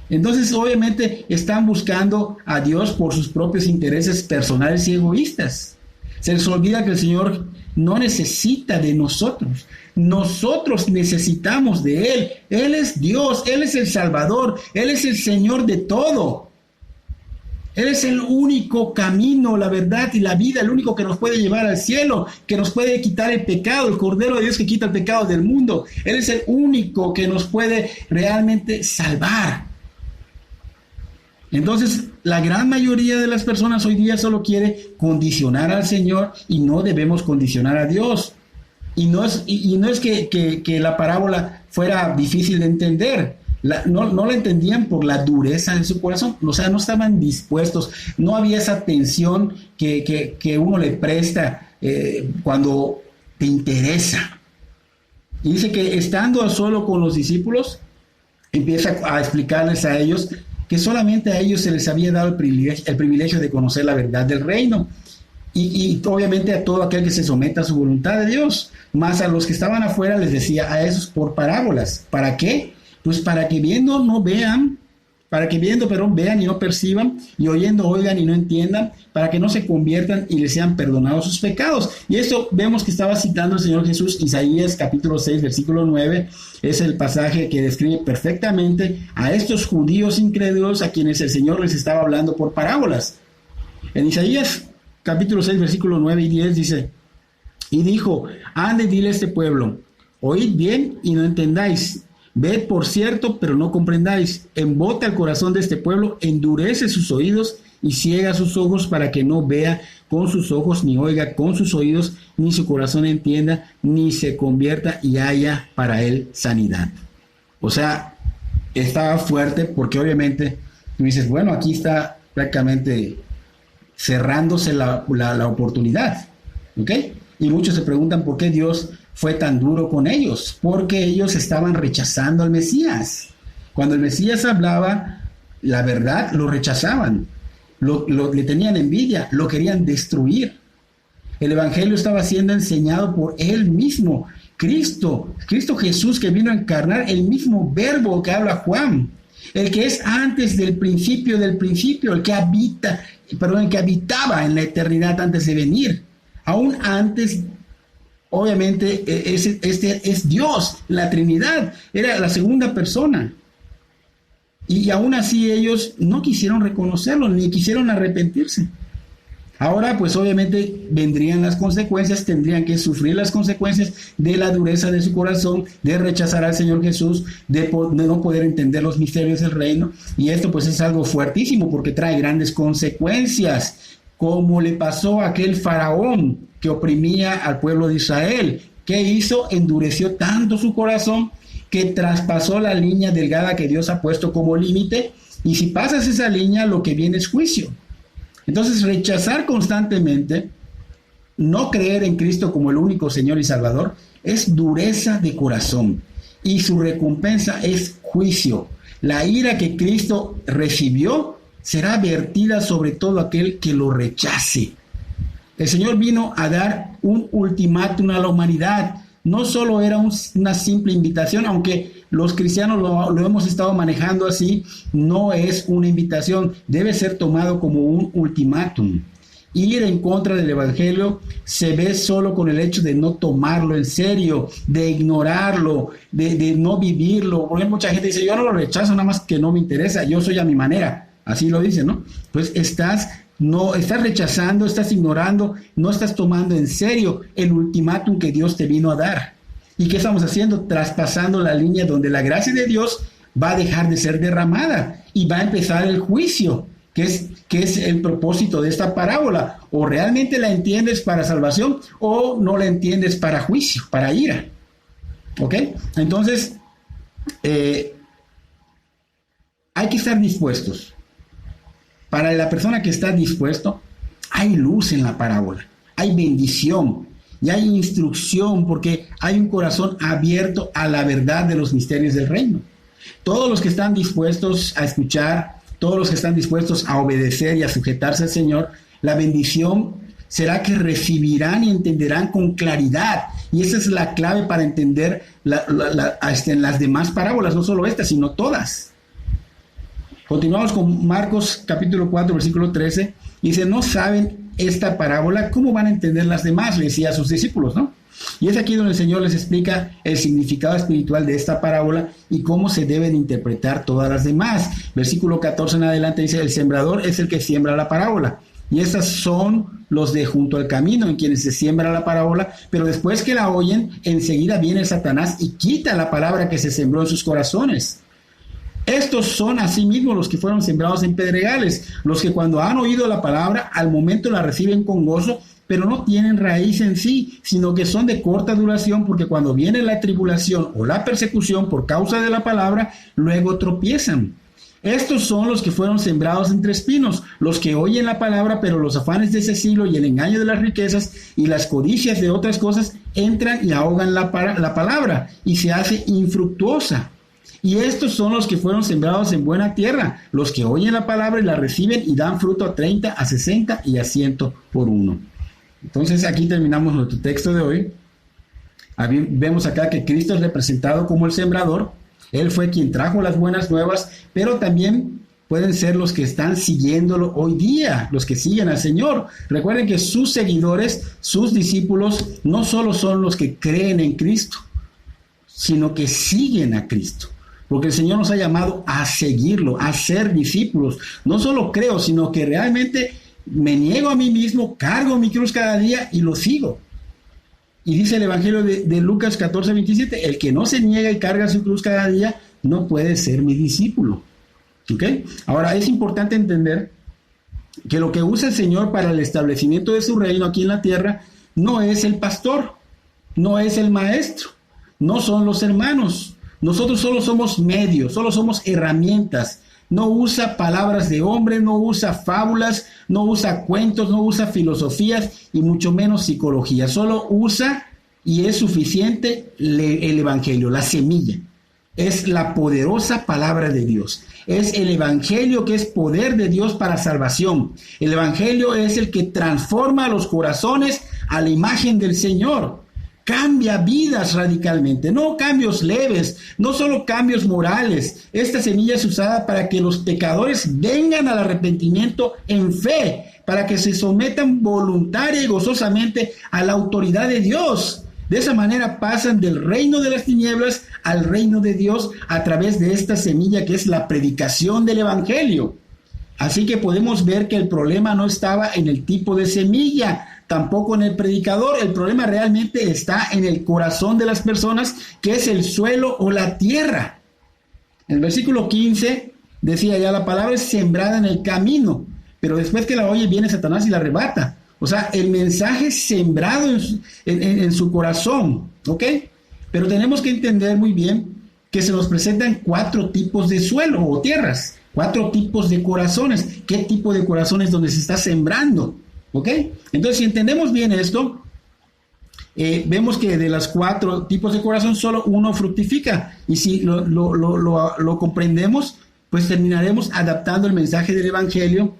Entonces, obviamente, están buscando a Dios por sus propios intereses personales y egoístas. Se les olvida que el Señor no necesita de nosotros. Nosotros necesitamos de Él. Él es Dios, Él es el Salvador, Él es el Señor de todo. Él es el único camino, la verdad y la vida, el único que nos puede llevar al cielo, que nos puede quitar el pecado, el Cordero de Dios que quita el pecado del mundo. Él es el único que nos puede realmente salvar. Entonces, la gran mayoría de las personas hoy día solo quiere condicionar al Señor y no debemos condicionar a Dios. Y no es que la parábola fuera difícil de entender. No la entendían por la dureza de su corazón, o sea, no estaban dispuestos, no había esa atención que uno le presta cuando te interesa. Y dice que estando solo con los discípulos, empieza a explicarles a ellos que solamente a ellos se les había dado el privilegio de conocer la verdad del reino. Y obviamente a todo aquel que se someta a su voluntad de Dios, más a los que estaban afuera les decía a esos por parábolas. ¿Para qué? Pues para que viendo no vean, vean y no perciban, y oyendo oigan y no entiendan, para que no se conviertan y les sean perdonados sus pecados. Y esto vemos que estaba citando el Señor Jesús, Isaías capítulo 6, versículo 9, es el pasaje que describe perfectamente a estos judíos incrédulos a quienes el Señor les estaba hablando por parábolas. En Isaías capítulo 6, versículo 9 y 10 dice, y dijo, ande, dile a este pueblo, oíd bien y no entendáis. Ved por cierto, pero no comprendáis. Embota el corazón de este pueblo, endurece sus oídos y ciega sus ojos para que no vea con sus ojos, ni oiga con sus oídos, ni su corazón entienda, ni se convierta y haya para él sanidad. O sea, estaba fuerte porque obviamente tú dices, bueno, aquí está prácticamente cerrándose la oportunidad, ¿ok? Y muchos se preguntan por qué Dios fue tan duro con ellos, porque ellos estaban rechazando al Mesías. Cuando el Mesías hablaba la verdad, lo rechazaban, le tenían envidia, lo querían destruir. El Evangelio estaba siendo enseñado por él mismo, Cristo Jesús, que vino a encarnar, el mismo verbo que habla Juan, el que es antes del principio, el que habitaba en la eternidad antes de venir, aún antes. Obviamente, este es Dios, la Trinidad, era la segunda persona. Y aún así ellos no quisieron reconocerlo, ni quisieron arrepentirse. Ahora, pues obviamente vendrían las consecuencias, tendrían que sufrir las consecuencias de la dureza de su corazón, de rechazar al Señor Jesús, de no poder entender los misterios del reino. Y esto pues es algo fuertísimo porque trae grandes consecuencias, como le pasó a aquel faraón que oprimía al pueblo de Israel. ¿Qué hizo? Endureció tanto su corazón que traspasó la línea delgada que Dios ha puesto como límite, y si pasas esa línea, lo que viene es juicio. Entonces, rechazar constantemente, no creer en Cristo como el único Señor y Salvador, es dureza de corazón, y su recompensa es juicio. La ira que Cristo recibió será vertida sobre todo aquel que lo rechace. El Señor vino a dar un ultimátum a la humanidad. No solo era una simple invitación, aunque los cristianos lo hemos estado manejando así, no es una invitación, debe ser tomado como un ultimátum. Ir en contra del Evangelio se ve solo con el hecho de no tomarlo en serio, de ignorarlo, de no vivirlo. Porque mucha gente dice, yo no lo rechazo, nada más que no me interesa, yo soy a mi manera. Así lo dice, ¿no? Pues estás rechazando, estás ignorando, no estás tomando en serio el ultimátum que Dios te vino a dar. ¿Y qué estamos haciendo? Traspasando la línea donde la gracia de Dios va a dejar de ser derramada y va a empezar el juicio, que es el propósito de esta parábola. O realmente la entiendes para salvación o no la entiendes para juicio, para ira. ¿Ok? Entonces, hay que estar dispuestos. Para la persona que está dispuesto, hay luz en la parábola, hay bendición y hay instrucción porque hay un corazón abierto a la verdad de los misterios del reino. Todos los que están dispuestos a escuchar, todos los que están dispuestos a obedecer y a sujetarse al Señor, la bendición será que recibirán y entenderán con claridad. Y esa es la clave para entender las demás parábolas, no solo esta, sino todas. Continuamos con Marcos capítulo 4, versículo 13. Dice, no saben esta parábola, ¿cómo van a entender las demás? Le decía a sus discípulos, ¿no? Y es aquí donde el Señor les explica el significado espiritual de esta parábola y cómo se deben interpretar todas las demás. Versículo 14 en adelante dice, el sembrador es el que siembra la parábola. Y estas son los de junto al camino en quienes se siembra la parábola, pero después que la oyen, enseguida viene Satanás y quita la palabra que se sembró en sus corazones. Estos son asimismo los que fueron sembrados en pedregales, los que cuando han oído la palabra, al momento la reciben con gozo, pero no tienen raíz en sí, sino que son de corta duración, porque cuando viene la tribulación o la persecución por causa de la palabra, luego tropiezan. Estos son los que fueron sembrados entre espinos, los que oyen la palabra, pero los afanes de ese siglo y el engaño de las riquezas y las codicias de otras cosas entran y ahogan la palabra y se hace infructuosa. Y estos son los que fueron sembrados en buena tierra, los que oyen la palabra y la reciben y dan fruto a 30, a 60 y a 100 por uno. Entonces aquí terminamos nuestro texto de hoy. Vemos acá que Cristo es representado como el sembrador. Él fue quien trajo las buenas nuevas, pero también pueden ser los que están siguiéndolo hoy día, los que siguen al Señor. Recuerden que sus seguidores, sus discípulos, no solo son los que creen en Cristo, sino que siguen a Cristo. Porque el Señor nos ha llamado a seguirlo, a ser discípulos. No solo creo, sino que realmente me niego a mí mismo, cargo mi cruz cada día y lo sigo. Y dice el Evangelio de Lucas 14:27, el que no se niega y carga su cruz cada día, no puede ser mi discípulo. ¿Ok? Ahora, es importante entender que lo que usa el Señor para el establecimiento de su reino aquí en la tierra no es el pastor, no es el maestro, no son los hermanos. Nosotros solo somos medios, solo somos herramientas. No usa palabras de hombre, no usa fábulas, no usa cuentos, no usa filosofías y mucho menos psicología. Solo usa, y es suficiente, el Evangelio, la semilla. Es la poderosa palabra de Dios. Es el Evangelio que es poder de Dios para salvación. El Evangelio es el que transforma los corazones a la imagen del Señor. Cambia vidas radicalmente, no cambios leves, no solo cambios morales. Esta semilla es usada para que los pecadores vengan al arrepentimiento en fe, para que se sometan voluntaria y gozosamente a la autoridad de Dios. De esa manera pasan del reino de las tinieblas al reino de Dios a través de esta semilla que es la predicación del Evangelio. Así que podemos ver que el problema no estaba en el tipo de semilla, tampoco en el predicador. El problema realmente está en el corazón de las personas, que es el suelo o la tierra. En el versículo 15 decía ya, la palabra es sembrada en el camino, pero después que la oye viene Satanás y la arrebata. O sea, el mensaje es sembrado en su corazón, ¿ok? Pero tenemos que entender muy bien que se nos presentan 4 tipos de suelo o tierras, 4 tipos de corazones. ¿Qué tipo de corazones donde se está sembrando? ¿Ok? Entonces, si entendemos bien esto, vemos que de los 4 tipos de corazón, solo uno fructifica. Y si lo comprendemos, pues terminaremos adaptando el mensaje del Evangelio,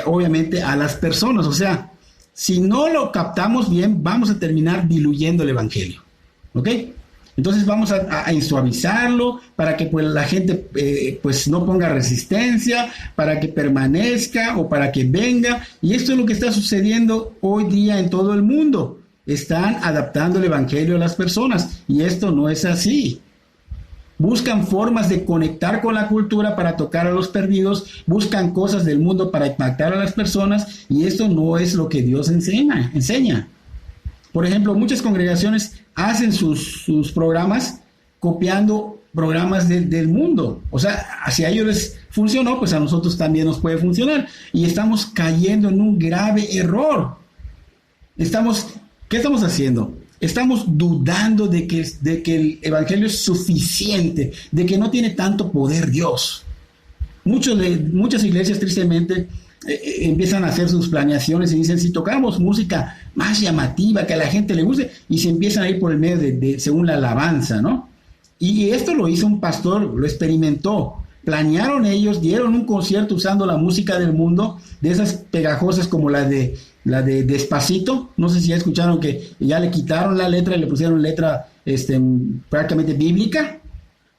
obviamente, a las personas. O sea, si no lo captamos bien, vamos a terminar diluyendo el Evangelio. ¿Ok? Entonces vamos a suavizarlo para que pues, la gente pues no ponga resistencia, para que permanezca o para que venga. Y esto es lo que está sucediendo hoy día en todo el mundo. Están adaptando el Evangelio a las personas y esto no es así. Buscan formas de conectar con la cultura para tocar a los perdidos, buscan cosas del mundo para impactar a las personas y esto no es lo que Dios enseña. Por ejemplo, muchas congregaciones hacen sus programas copiando programas del mundo. O sea, si a ellos les funcionó, pues a nosotros también nos puede funcionar. Y estamos cayendo en un grave error. ¿Qué estamos haciendo? Estamos dudando de que el Evangelio es suficiente, de que no tiene tanto poder Dios. Muchas iglesias, tristemente, empiezan a hacer sus planeaciones y dicen, si tocamos música más llamativa, que a la gente le guste, y se empiezan a ir por el medio según la alabanza, ¿no? Y esto lo hizo un pastor, lo experimentó. Planearon ellos, dieron un concierto usando la música del mundo, de esas pegajosas como la de Despacito. No sé si ya escucharon que ya le quitaron la letra y le pusieron letra prácticamente bíblica.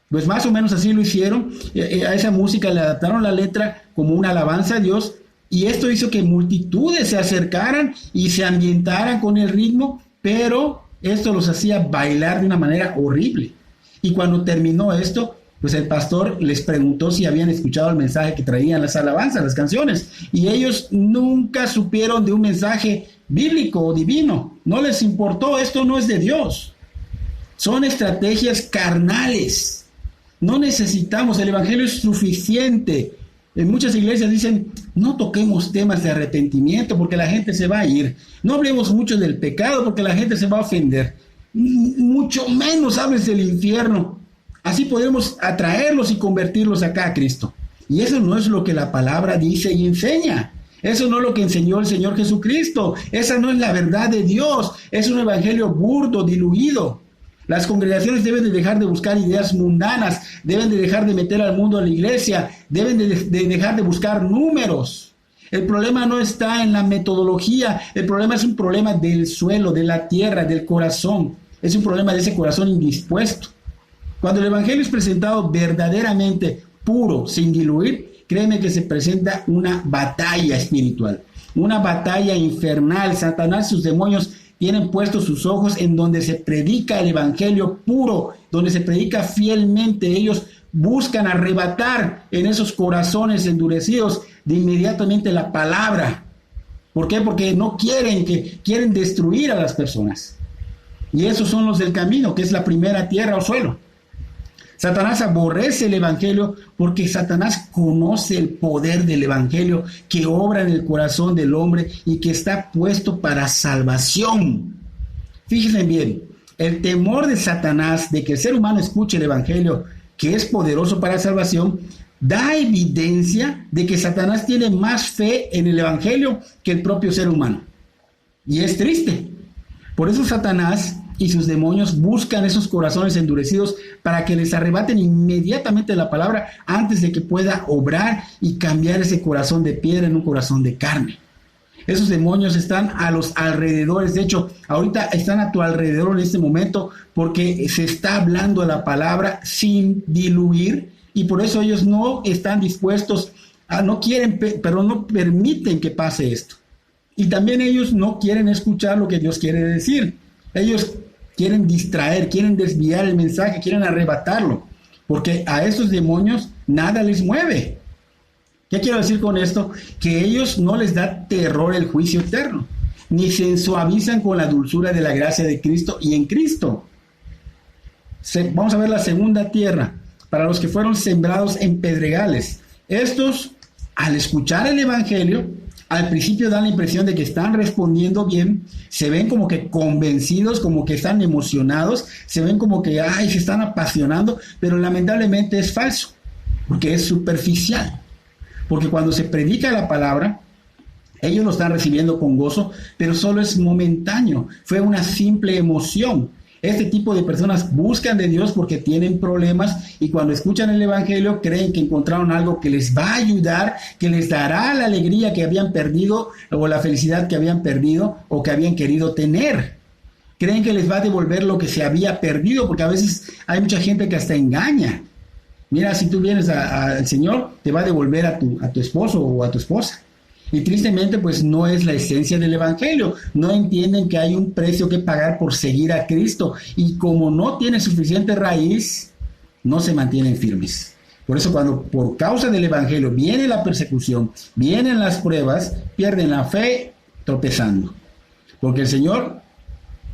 Pues más o menos así lo hicieron. A esa música le adaptaron la letra como una alabanza a Dios. Y esto hizo que multitudes se acercaran y se ambientaran con el ritmo, pero Esto los hacía bailar de una manera horrible. Y cuando terminó esto, pues el pastor les preguntó si habían escuchado el mensaje que traían las alabanzas, las canciones. Y ellos nunca supieron de un mensaje bíblico o divino. No les importó, esto no es de Dios. Son estrategias carnales. No necesitamos, el evangelio es suficiente. En muchas iglesias dicen, no toquemos temas de arrepentimiento porque la gente se va a ir. No hablemos mucho del pecado porque la gente se va a ofender. Mucho menos hables del infierno. Así podemos atraerlos y convertirlos acá a Cristo. Y eso no es lo que la palabra dice y enseña. Eso no es lo que enseñó el Señor Jesucristo. Esa no es la verdad de Dios. Es un evangelio burdo, diluido. Las congregaciones deben de dejar de buscar ideas mundanas, deben de dejar de meter al mundo a la iglesia, deben de dejar de buscar números. El problema no está en la metodología, el problema es un problema del suelo, de la tierra, del corazón. Es un problema de ese corazón indispuesto. Cuando el evangelio es presentado verdaderamente puro, sin diluir, créeme que se presenta una batalla espiritual, una batalla infernal. Satanás y sus demonios tienen puestos sus ojos en donde se predica el evangelio puro, donde se predica fielmente. Ellos buscan arrebatar en esos corazones endurecidos de inmediatamente la palabra. ¿Por qué? Porque no quieren destruir a las personas. Y esos son los del camino, que es la primera tierra o suelo. Satanás aborrece el evangelio porque Satanás conoce el poder del evangelio que obra en el corazón del hombre y que está puesto para salvación. Fíjense bien, el temor de Satanás de que el ser humano escuche el evangelio que es poderoso para salvación da evidencia de que Satanás tiene más fe en el evangelio que el propio ser humano. Y es triste. Por eso Satanás y sus demonios buscan esos corazones endurecidos para que les arrebaten inmediatamente la palabra antes de que pueda obrar y cambiar ese corazón de piedra en un corazón de carne. Esos demonios están a los alrededores, de hecho, ahorita están a tu alrededor en este momento porque se está hablando la palabra sin diluir y por eso ellos no están dispuestos no permiten que pase esto. Y también ellos no quieren escuchar lo que Dios quiere decir. Ellos quieren distraer, quieren desviar el mensaje, quieren arrebatarlo, porque a estos demonios nada les mueve. ¿Qué quiero decir con esto? Que a ellos no les da terror el juicio eterno, ni se suavizan con la dulzura de la gracia de Cristo y en Cristo. Vamos a ver la segunda tierra, para los que fueron sembrados en pedregales. Estos, al escuchar el evangelio, al principio dan la impresión de que están respondiendo bien, se ven como que convencidos, como que están emocionados, se ven como que se están apasionando, pero lamentablemente es falso, porque es superficial. Porque cuando se predica la palabra, ellos lo están recibiendo con gozo, pero solo es momentáneo, fue una simple emoción. Este tipo de personas buscan de Dios porque tienen problemas y cuando escuchan el evangelio creen que encontraron algo que les va a ayudar, que les dará la alegría que habían perdido o la felicidad que habían perdido o que habían querido tener. Creen que les va a devolver lo que se había perdido porque a veces hay mucha gente que hasta engaña. Mira, si tú vienes al Señor, te va a devolver a tu esposo o a tu esposa. Y tristemente, pues no es la esencia del evangelio. No entienden que hay un precio que pagar por seguir a Cristo. Y como no tienen suficiente raíz, no se mantienen firmes. Por eso cuando por causa del evangelio viene la persecución, vienen las pruebas, pierden la fe tropezando. Porque el Señor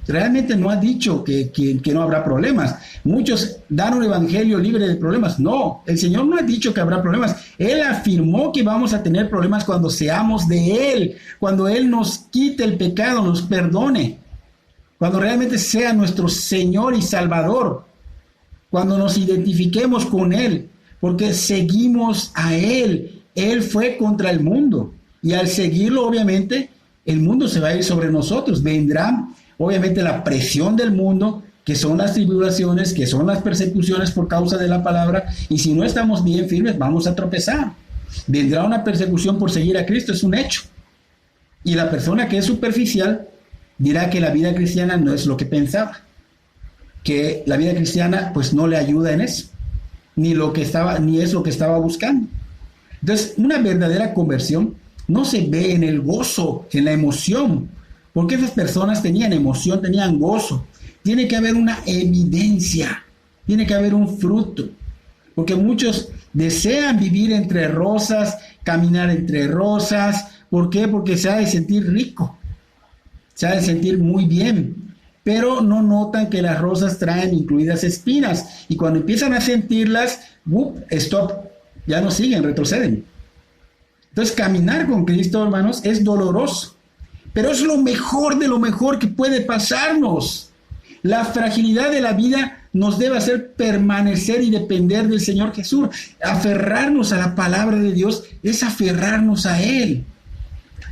realmente no ha dicho que no habrá problemas. Muchos dan un evangelio libre de problemas. No, el Señor no ha dicho que habrá problemas. Él afirmó que vamos a tener problemas cuando seamos de Él, cuando Él nos quite el pecado, nos perdone, cuando realmente sea nuestro Señor y Salvador, cuando nos identifiquemos con Él, porque seguimos a Él. Él fue contra el mundo y al seguirlo, obviamente, el mundo se va a ir sobre nosotros. Vendrán obviamente la presión del mundo, que son las tribulaciones, que son las persecuciones por causa de la palabra, y si no estamos bien firmes, vamos a tropezar. Vendrá una persecución por seguir a Cristo, es un hecho. Y la persona que es superficial dirá que la vida cristiana no es lo que pensaba, que la vida cristiana pues no le ayuda en eso, ni es lo que estaba buscando. Entonces, una verdadera conversión no se ve en el gozo, en la emoción, porque esas personas tenían emoción, tenían gozo. tiene que haber una evidencia, tiene que haber un fruto, porque muchos desean vivir entre rosas, caminar entre rosas. ¿Por qué? Porque se ha de sentir rico, se ha de sentir muy bien, pero no notan que las rosas traen incluidas espinas, y cuando empiezan a sentirlas, stop, ya no siguen, retroceden. Entonces, caminar con Cristo, hermanos, es doloroso, pero es lo mejor de lo mejor que puede pasarnos. La fragilidad de la vida nos debe hacer permanecer y depender del Señor Jesús. Aferrarnos a la palabra de Dios es aferrarnos a Él.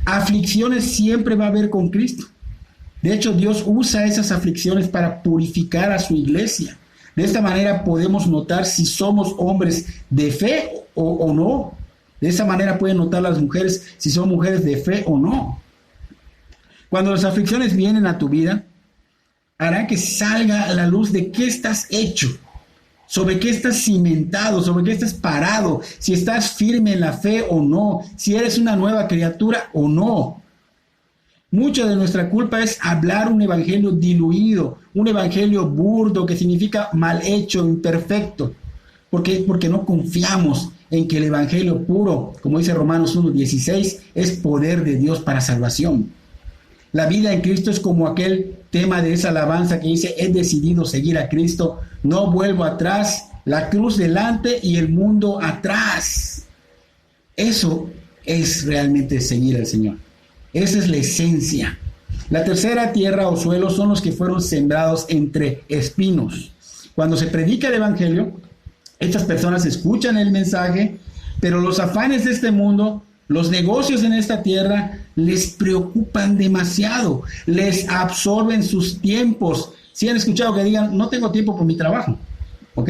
Aflicciones siempre va a haber con Cristo. De hecho, Dios usa esas aflicciones para purificar a su iglesia. De esta manera podemos notar si somos hombres de fe o no. De esa manera pueden notar las mujeres si son mujeres de fe o no. Cuando las aflicciones vienen a tu vida, hará que salga a la luz de qué estás hecho, sobre qué estás cimentado, sobre qué estás parado, si estás firme en la fe o no, si eres una nueva criatura o no. Mucha de nuestra culpa es hablar un evangelio diluido, un evangelio burdo, que significa mal hecho, imperfecto. ¿Por qué? Porque no confiamos en que el evangelio puro, como dice Romanos 1:16, es poder de Dios para salvación. La vida en Cristo es como aquel tema de esa alabanza que dice: he decidido seguir a Cristo, no vuelvo atrás, la cruz delante y el mundo atrás. Eso es realmente seguir al Señor. Esa es la esencia. La tercera tierra o suelo son los que fueron sembrados entre espinos. Cuando se predica el evangelio, estas personas escuchan el mensaje, pero los afanes de este mundo, los negocios en esta tierra, les preocupan demasiado, les absorben sus tiempos. Si han escuchado que digan: no tengo tiempo por mi trabajo, ¿ok?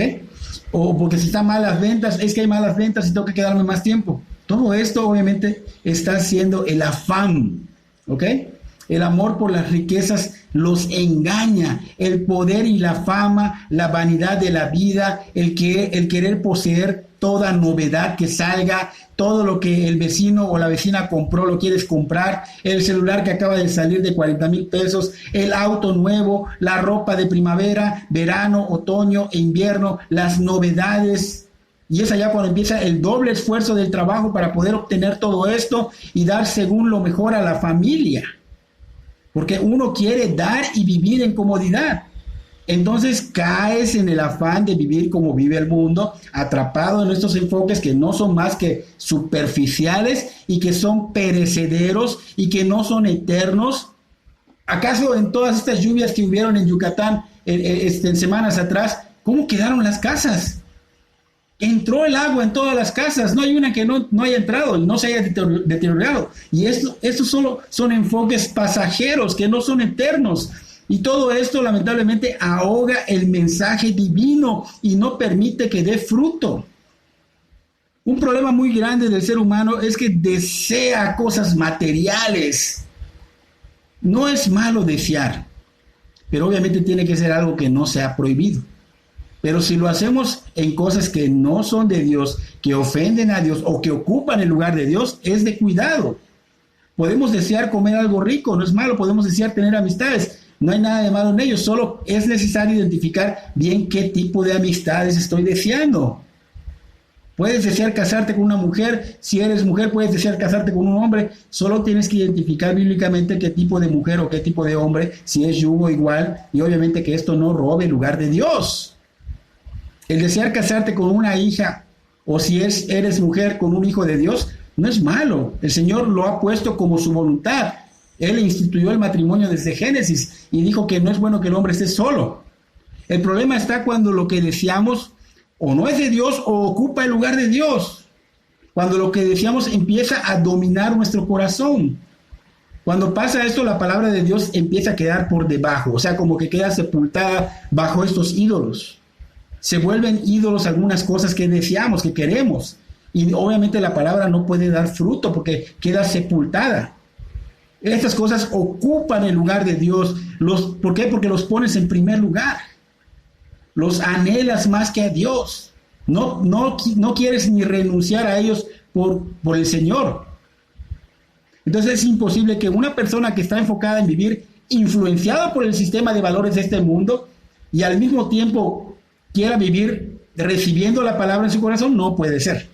O porque si están malas ventas, es que hay malas ventas y tengo que quedarme más tiempo. Todo esto obviamente está siendo el afán, ¿ok? El amor por las riquezas los engaña. El poder y la fama, la vanidad de la vida, el querer poseer toda novedad que salga, todo lo que el vecino o la vecina compró lo quieres comprar, el celular que acaba de salir de 40,000 pesos, el auto nuevo, la ropa de primavera, verano, otoño e invierno, las novedades. Y es allá cuando empieza el doble esfuerzo del trabajo para poder obtener todo esto y dar según lo mejor a la familia. Porque uno quiere dar y vivir en comodidad. Entonces caes en el afán de vivir como vive el mundo, atrapado en estos enfoques que no son más que superficiales y que son perecederos y que no son eternos. ¿Acaso en todas estas lluvias que hubieron en Yucatán en semanas atrás, cómo quedaron las casas? Entró el agua en todas las casas, no hay una que no haya entrado y no se haya deteriorado. Y estos solo son enfoques pasajeros que no son eternos. Y todo esto lamentablemente ahoga el mensaje divino y no permite que dé fruto. Un problema muy grande del ser humano es que desea cosas materiales. No es malo desear, pero obviamente tiene que ser algo que no sea prohibido. Pero si lo hacemos en cosas que no son de Dios, que ofenden a Dios o que ocupan el lugar de Dios, es de cuidado. Podemos desear comer algo rico, no es malo. Podemos desear tener amistades, no hay nada de malo en ello. Solo es necesario identificar bien qué tipo de amistades estoy deseando. Puedes desear casarte con una mujer. Si eres mujer, puedes desear casarte con un hombre. Solo tienes que identificar bíblicamente qué tipo de mujer o qué tipo de hombre, si es yugo igual, y obviamente que esto no robe el lugar de Dios. El desear casarte con una hija, o si eres mujer con un hijo de Dios, no es malo. El Señor lo ha puesto como su voluntad. Él instituyó el matrimonio desde Génesis y dijo que no es bueno que el hombre esté solo. El problema está cuando lo que deseamos o no es de Dios o ocupa el lugar de Dios. Cuando lo que deseamos empieza a dominar nuestro corazón. Cuando pasa esto, la palabra de Dios empieza a quedar por debajo, o sea, como que queda sepultada bajo estos ídolos. Se vuelven ídolos algunas cosas que deseamos, que queremos. Y obviamente la palabra no puede dar fruto porque queda sepultada. Estas cosas ocupan el lugar de Dios. ¿Por qué? Porque los pones en primer lugar. Los anhelas más que a Dios. No quieres ni renunciar a ellos por el Señor. Entonces es imposible que una persona que está enfocada en vivir influenciado por el sistema de valores de este mundo y al mismo tiempo quiera vivir recibiendo la palabra en su corazón, no puede ser.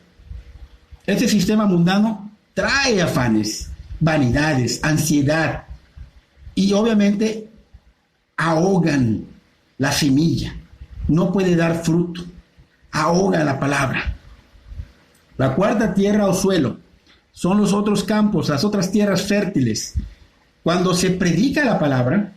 Este sistema mundano trae afanes, vanidades, ansiedad y obviamente ahogan la semilla. No puede dar fruto, ahoga la palabra. La cuarta tierra o suelo son los otros campos, las otras tierras fértiles. Cuando se predica la palabra,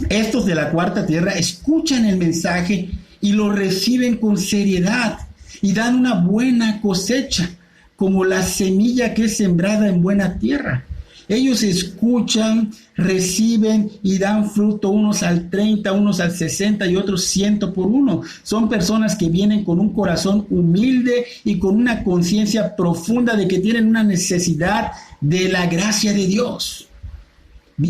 estos de la cuarta tierra escuchan el mensaje y lo reciben con seriedad y dan una buena cosecha, como la semilla que es sembrada en buena tierra. Ellos escuchan, reciben y dan fruto, unos al 30, unos al 60 y otros 100 por uno. Son personas que vienen con un corazón humilde y con una conciencia profunda de que tienen una necesidad de la gracia de Dios.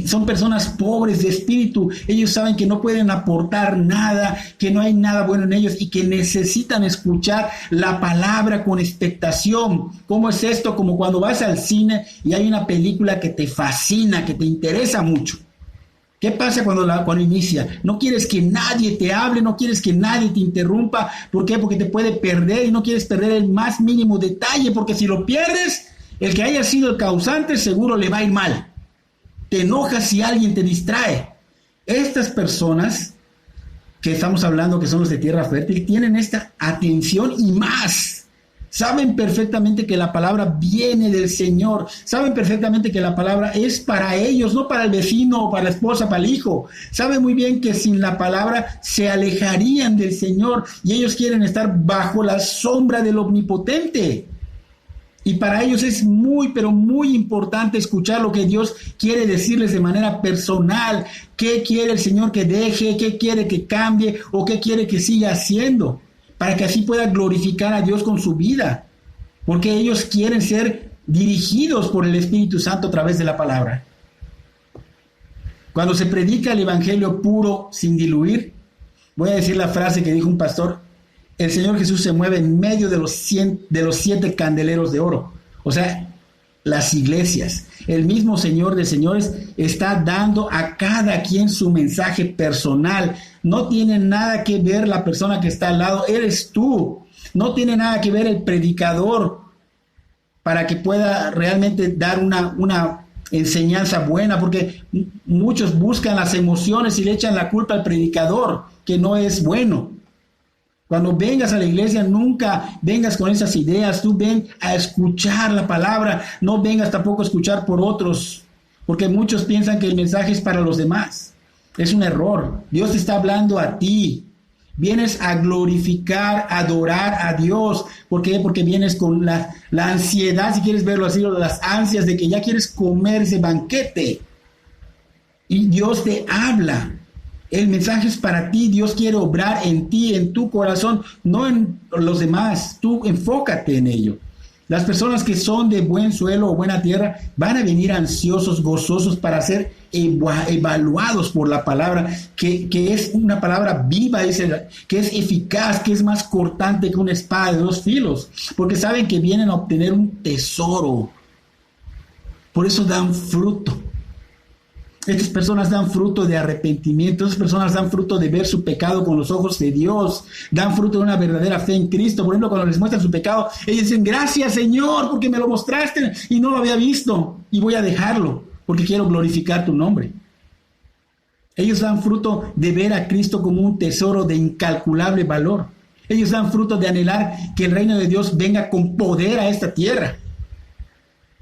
Son personas pobres de espíritu. Ellos saben que no pueden aportar nada, que no hay nada bueno en ellos y que necesitan escuchar la palabra con expectación. ¿Cómo es esto? Como cuando vas al cine y hay una película que te fascina, que te interesa mucho. ¿Qué pasa cuando inicia? No quieres que nadie te hable, no quieres que nadie te interrumpa. ¿Por qué? Porque te puede perder y no quieres perder el más mínimo detalle, porque si lo pierdes, el que haya sido el causante seguro le va a ir mal. Te enojas si alguien te distrae. Estas personas que estamos hablando, que son los de tierra fértil, tienen esta atención y más. Saben perfectamente que la palabra viene del Señor. Saben perfectamente que la palabra es para ellos, no para el vecino o para la esposa, para el hijo. Saben muy bien que sin la palabra se alejarían del Señor y ellos quieren estar bajo la sombra del Omnipotente. Y para ellos es muy, pero muy importante escuchar lo que Dios quiere decirles de manera personal. ¿Qué quiere el Señor que deje? ¿Qué quiere que cambie? ¿O qué quiere que siga haciendo? Para que así pueda glorificar a Dios con su vida. Porque ellos quieren ser dirigidos por el Espíritu Santo a través de la palabra. Cuando se predica el Evangelio puro, sin diluir, voy a decir la frase que dijo un pastor: el Señor Jesús se mueve en medio de los 7 candeleros de oro. O sea, las iglesias. El mismo Señor de señores está dando a cada quien su mensaje personal. No tiene nada que ver la persona que está al lado, eres tú. No tiene nada que ver el predicador para que pueda realmente dar una enseñanza buena, porque muchos buscan las emociones y le echan la culpa al predicador, que no es bueno. Cuando vengas a la iglesia, nunca vengas con esas ideas. Tú ven a escuchar la palabra. No vengas tampoco a escuchar por otros, porque muchos piensan que el mensaje es para los demás. Es un error. Dios te está hablando a ti. Vienes a glorificar, a adorar a Dios. ¿Por qué? Porque vienes con la ansiedad, si quieres verlo así, las ansias de que ya quieres comer ese banquete. Y Dios te habla. El mensaje es para ti. Dios quiere obrar en ti, en tu corazón, no en los demás. Tú enfócate en ello. Las personas que son de buen suelo o buena tierra van a venir ansiosos, gozosos para ser evaluados por la palabra, que es una palabra viva, que es eficaz, que es más cortante que una espada de 2 filos, porque saben que vienen a obtener un tesoro. Por eso dan fruto. Estas personas dan fruto de arrepentimiento, estas personas dan fruto de ver su pecado con los ojos de Dios, dan fruto de una verdadera fe en Cristo. Por ejemplo, cuando les muestran su pecado, ellos dicen: gracias, Señor, porque me lo mostraste y no lo había visto, y voy a dejarlo, porque quiero glorificar tu nombre. Ellos dan fruto de ver a Cristo como un tesoro de incalculable valor. Ellos dan fruto de anhelar que el reino de Dios venga con poder a esta tierra.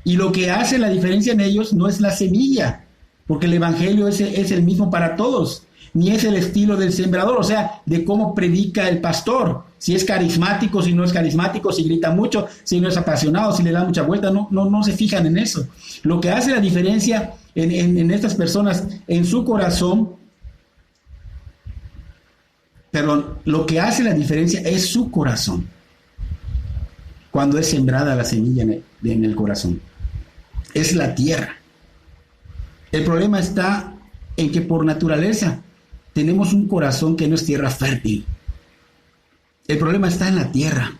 Y lo que hace la diferencia en ellos no es la semilla, porque el evangelio es el mismo para todos, ni es el estilo del sembrador, o sea, de cómo predica el pastor, si es carismático, si no es carismático, si grita mucho, si no es apasionado, si le da mucha vuelta. No se fijan en eso. Lo que hace la diferencia en estas personas, en su corazón, lo que hace la diferencia es su corazón, cuando es sembrada la semilla en el corazón, es la tierra. El problema está en que por naturaleza tenemos un corazón que no es tierra fértil. El problema está en la tierra,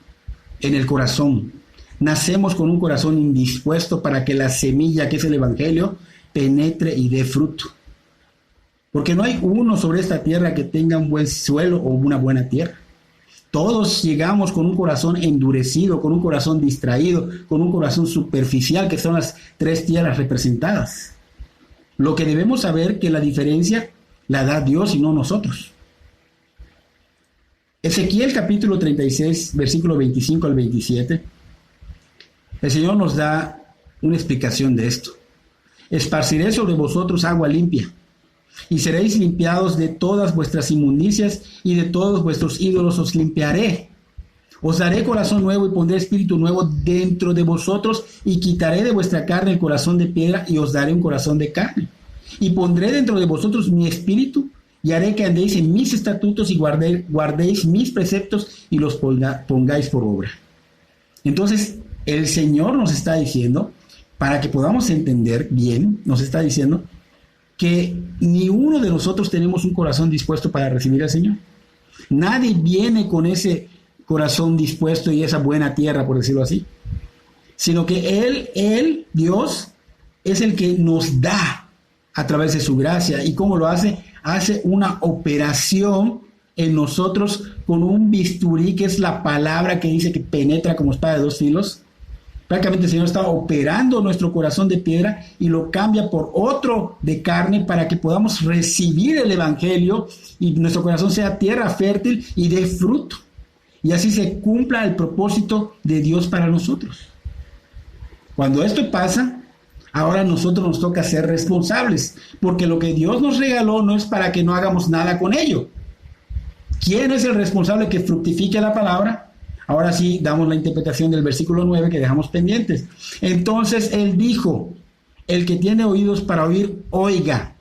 en el corazón. Nacemos con un corazón indispuesto para que la semilla, que es el evangelio, penetre y dé fruto. Porque no hay uno sobre esta tierra que tenga un buen suelo o una buena tierra. Todos llegamos con un corazón endurecido, con un corazón distraído, con un corazón superficial, que son las tres tierras representadas. Lo que debemos saber que la diferencia la da Dios y no nosotros. Ezequiel capítulo 36, versículo 25 al 27, el Señor nos da una explicación de esto. Esparciré sobre vosotros agua limpia, y seréis limpiados de todas vuestras inmundicias, y de todos vuestros ídolos os limpiaré. Os daré corazón nuevo y pondré espíritu nuevo dentro de vosotros, y quitaré de vuestra carne el corazón de piedra, y os daré un corazón de carne. Y pondré dentro de vosotros mi espíritu, y haré que andéis en mis estatutos y guardéis mis preceptos y los pongáis por obra. Entonces, el Señor nos está diciendo, para que podamos entender bien, nos está diciendo que ni uno de nosotros tenemos un corazón dispuesto para recibir al Señor. Nadie viene con ese corazón dispuesto y esa buena tierra, por decirlo así, sino que Él, Dios, es el que nos da a través de su gracia. ¿Y cómo lo hace? Hace una operación en nosotros con un bisturí, que es la palabra que dice que penetra como espada de dos filos. Prácticamente el Señor está operando nuestro corazón de piedra y lo cambia por otro de carne para que podamos recibir el Evangelio y nuestro corazón sea tierra fértil y dé fruto. Y así se cumpla el propósito de Dios para nosotros. Cuando esto pasa, ahora a nosotros nos toca ser responsables, porque lo que Dios nos regaló no es para que no hagamos nada con ello. ¿Quién es el responsable que fructifique la palabra? Ahora sí damos la interpretación del versículo 9 que dejamos pendientes. Entonces Él dijo, el que tiene oídos para oír, oiga.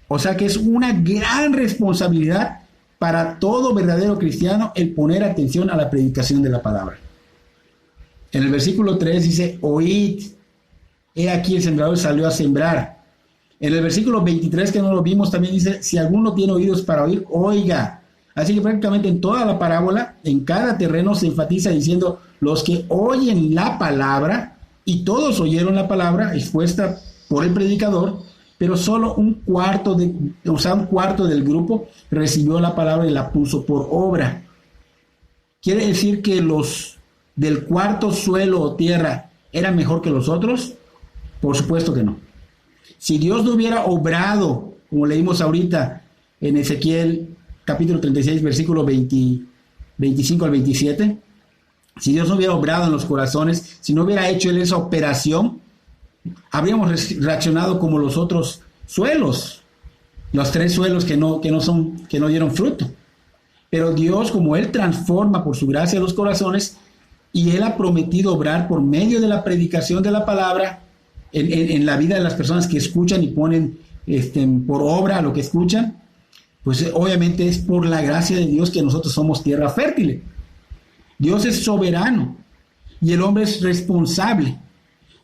O sea que es una gran responsabilidad para todo verdadero cristiano el poner atención a la predicación de la palabra. En el versículo 3 dice, oíd. He aquí el sembrador salió a sembrar. En el versículo 23, que no lo vimos, también dice, si alguno tiene oídos para oír, oiga. Así que prácticamente en toda la parábola, en cada terreno se enfatiza diciendo, los que oyen la palabra, y todos oyeron la palabra expuesta por el predicador, pero solo un cuarto del grupo recibió la palabra y la puso por obra. ¿Quiere decir que los del cuarto suelo o tierra eran mejor que los otros? Por supuesto que no. Si Dios no hubiera obrado, como leímos ahorita en Ezequiel capítulo 36, versículo 25 al 27, si Dios no hubiera obrado en los corazones, si no hubiera hecho Él esa operación, habríamos reaccionado como los otros suelos, los tres suelos que no dieron fruto. Pero Dios, como Él transforma por su gracia los corazones, y Él ha prometido obrar por medio de la predicación de la palabra en la vida de las personas que escuchan y ponen por obra lo que escuchan, pues obviamente es por la gracia de Dios que nosotros somos tierra fértil. Dios es soberano y el hombre es responsable.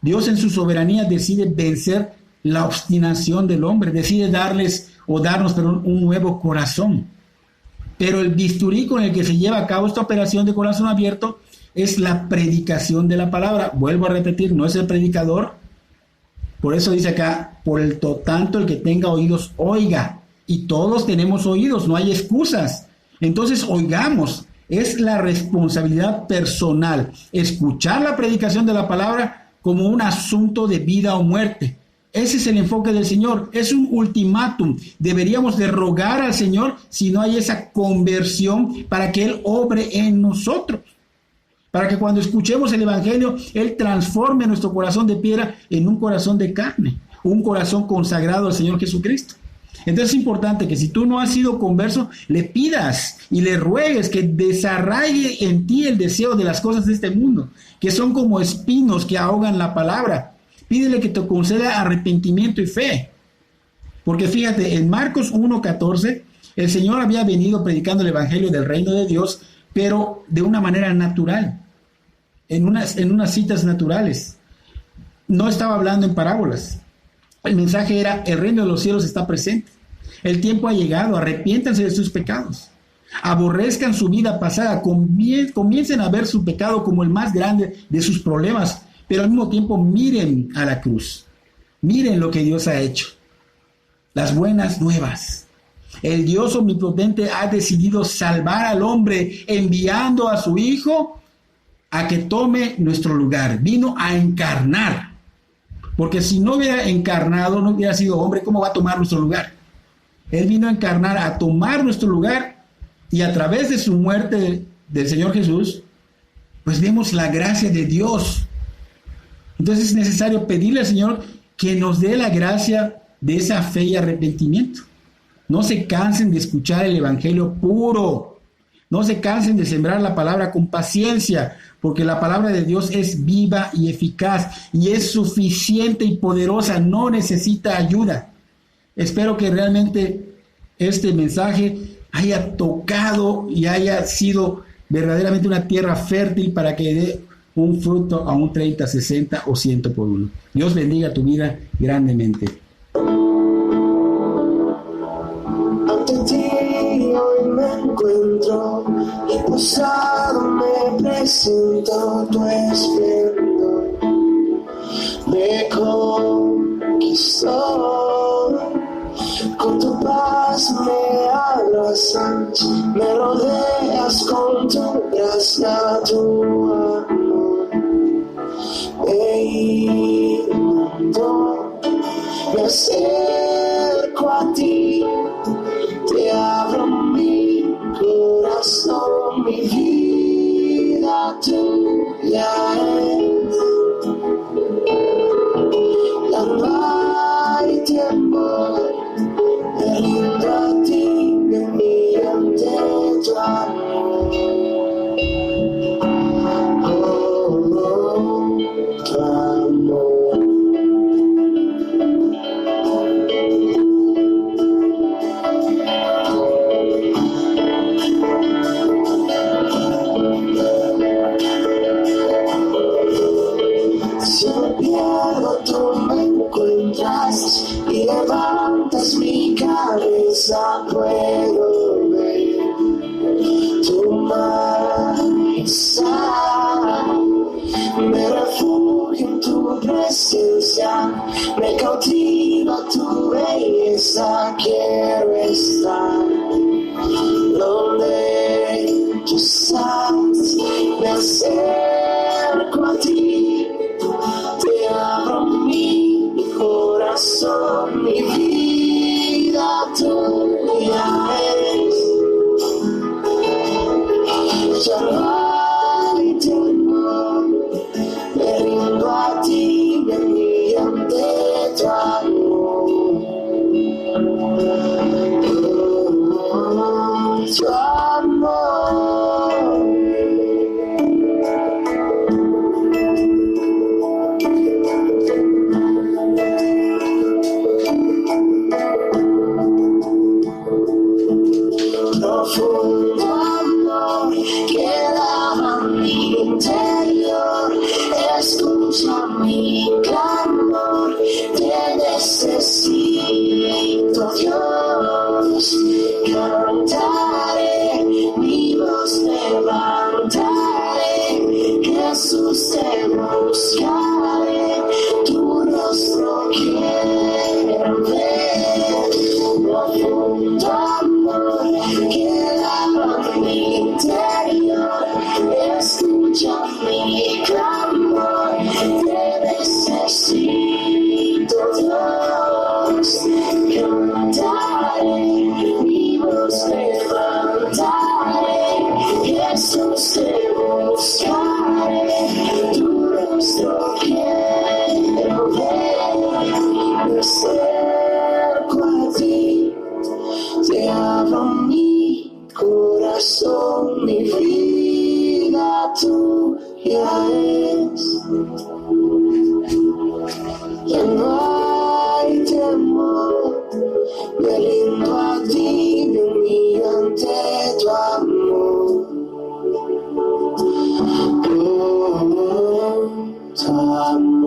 Dios en su soberanía decide vencer la obstinación del hombre, decide darnos un nuevo corazón. Pero el bisturí con el que se lleva a cabo esta operación de corazón abierto es la predicación de la palabra. Vuelvo a repetir, no es el predicador. Por eso dice acá, tanto el que tenga oídos, oiga. Y todos tenemos oídos, no hay excusas. Entonces, oigamos, es la responsabilidad personal escuchar la predicación de la palabra como un asunto de vida o muerte. Ese es el enfoque del Señor, es un ultimátum. Deberíamos de rogar al Señor si no hay esa conversión para que Él obre en nosotros. Para que cuando escuchemos el Evangelio, Él transforme nuestro corazón de piedra en un corazón de carne, un corazón consagrado al Señor Jesucristo. Entonces es importante que si tú no has sido converso, le pidas y le ruegues que desarraigue en ti el deseo de las cosas de este mundo, que son como espinos que ahogan la palabra. Pídele que te conceda arrepentimiento y fe. Porque fíjate, en Marcos 1:14, el Señor había venido predicando el Evangelio del reino de Dios, pero de una manera natural, en unas citas naturales. No estaba hablando en parábolas. El mensaje era, el reino de los cielos está presente. El tiempo ha llegado, arrepiéntanse de sus pecados. Aborrezcan su vida pasada, comiencen a ver su pecado como el más grande de sus problemas, pero al mismo tiempo miren a la cruz. Miren lo que Dios ha hecho. las buenas nuevas. El Dios omnipotente ha decidido salvar al hombre enviando a su Hijo a que tome nuestro lugar. Vino a encarnar. Porque si no hubiera encarnado, no hubiera sido hombre, ¿cómo va a tomar nuestro lugar? Él vino a encarnar, a tomar nuestro lugar, y a través de su muerte del Señor Jesús, pues vemos la gracia de Dios. Entonces es necesario pedirle al Señor que nos dé la gracia de esa fe y arrepentimiento. No se cansen de escuchar el Evangelio puro. No se cansen de sembrar la palabra con paciencia, porque la palabra de Dios es viva y eficaz y es suficiente y poderosa, no necesita ayuda. Espero que realmente este mensaje haya tocado y haya sido verdaderamente una tierra fértil para que dé un fruto a un 30, 60 o 100 por uno. Dios bendiga tu vida grandemente. Ante ti hoy me encuentro y posado me presento tu esplendor. Me conquistó, con tu paz me abrazas, me rodeas con tu gracia, tu amor. Me inundó, me acerco a ti, te abro mi corazón, mi vida tuya es. Ya no hay tiempo, me rindo a ti, mediante tu amor. Tu amor. Si me pierdo, tú me encuentras y levantas mi cabeza, puedo ver tu majestad. Me refugio en tu presencia, me cautiva tu belleza, quiero estar donde tú estás. Me acerco a ti, te abro mi corazón, mi vida tuya es. Ya no hay temor, me rindo a ti, mediante tu amor. Tu amor. Profundo amor que lava mi interior, escucha mi clamor, te necesito, Dios. Cantaré, mi voz levantaré, Jesús te buscaré, tu rostro quiero ver. Profundo amor que lava mi interior, escucha mi clamor, te necesito, Dios. Cantaré, mi voz levantaré, Jesús te buscaré, tu rostro quiero ver. Me acerco a ti, te abro mi corazón, mi vida tuya es. Ya no hay temor, me rindo a ti, mediante tu amor. Tu amor.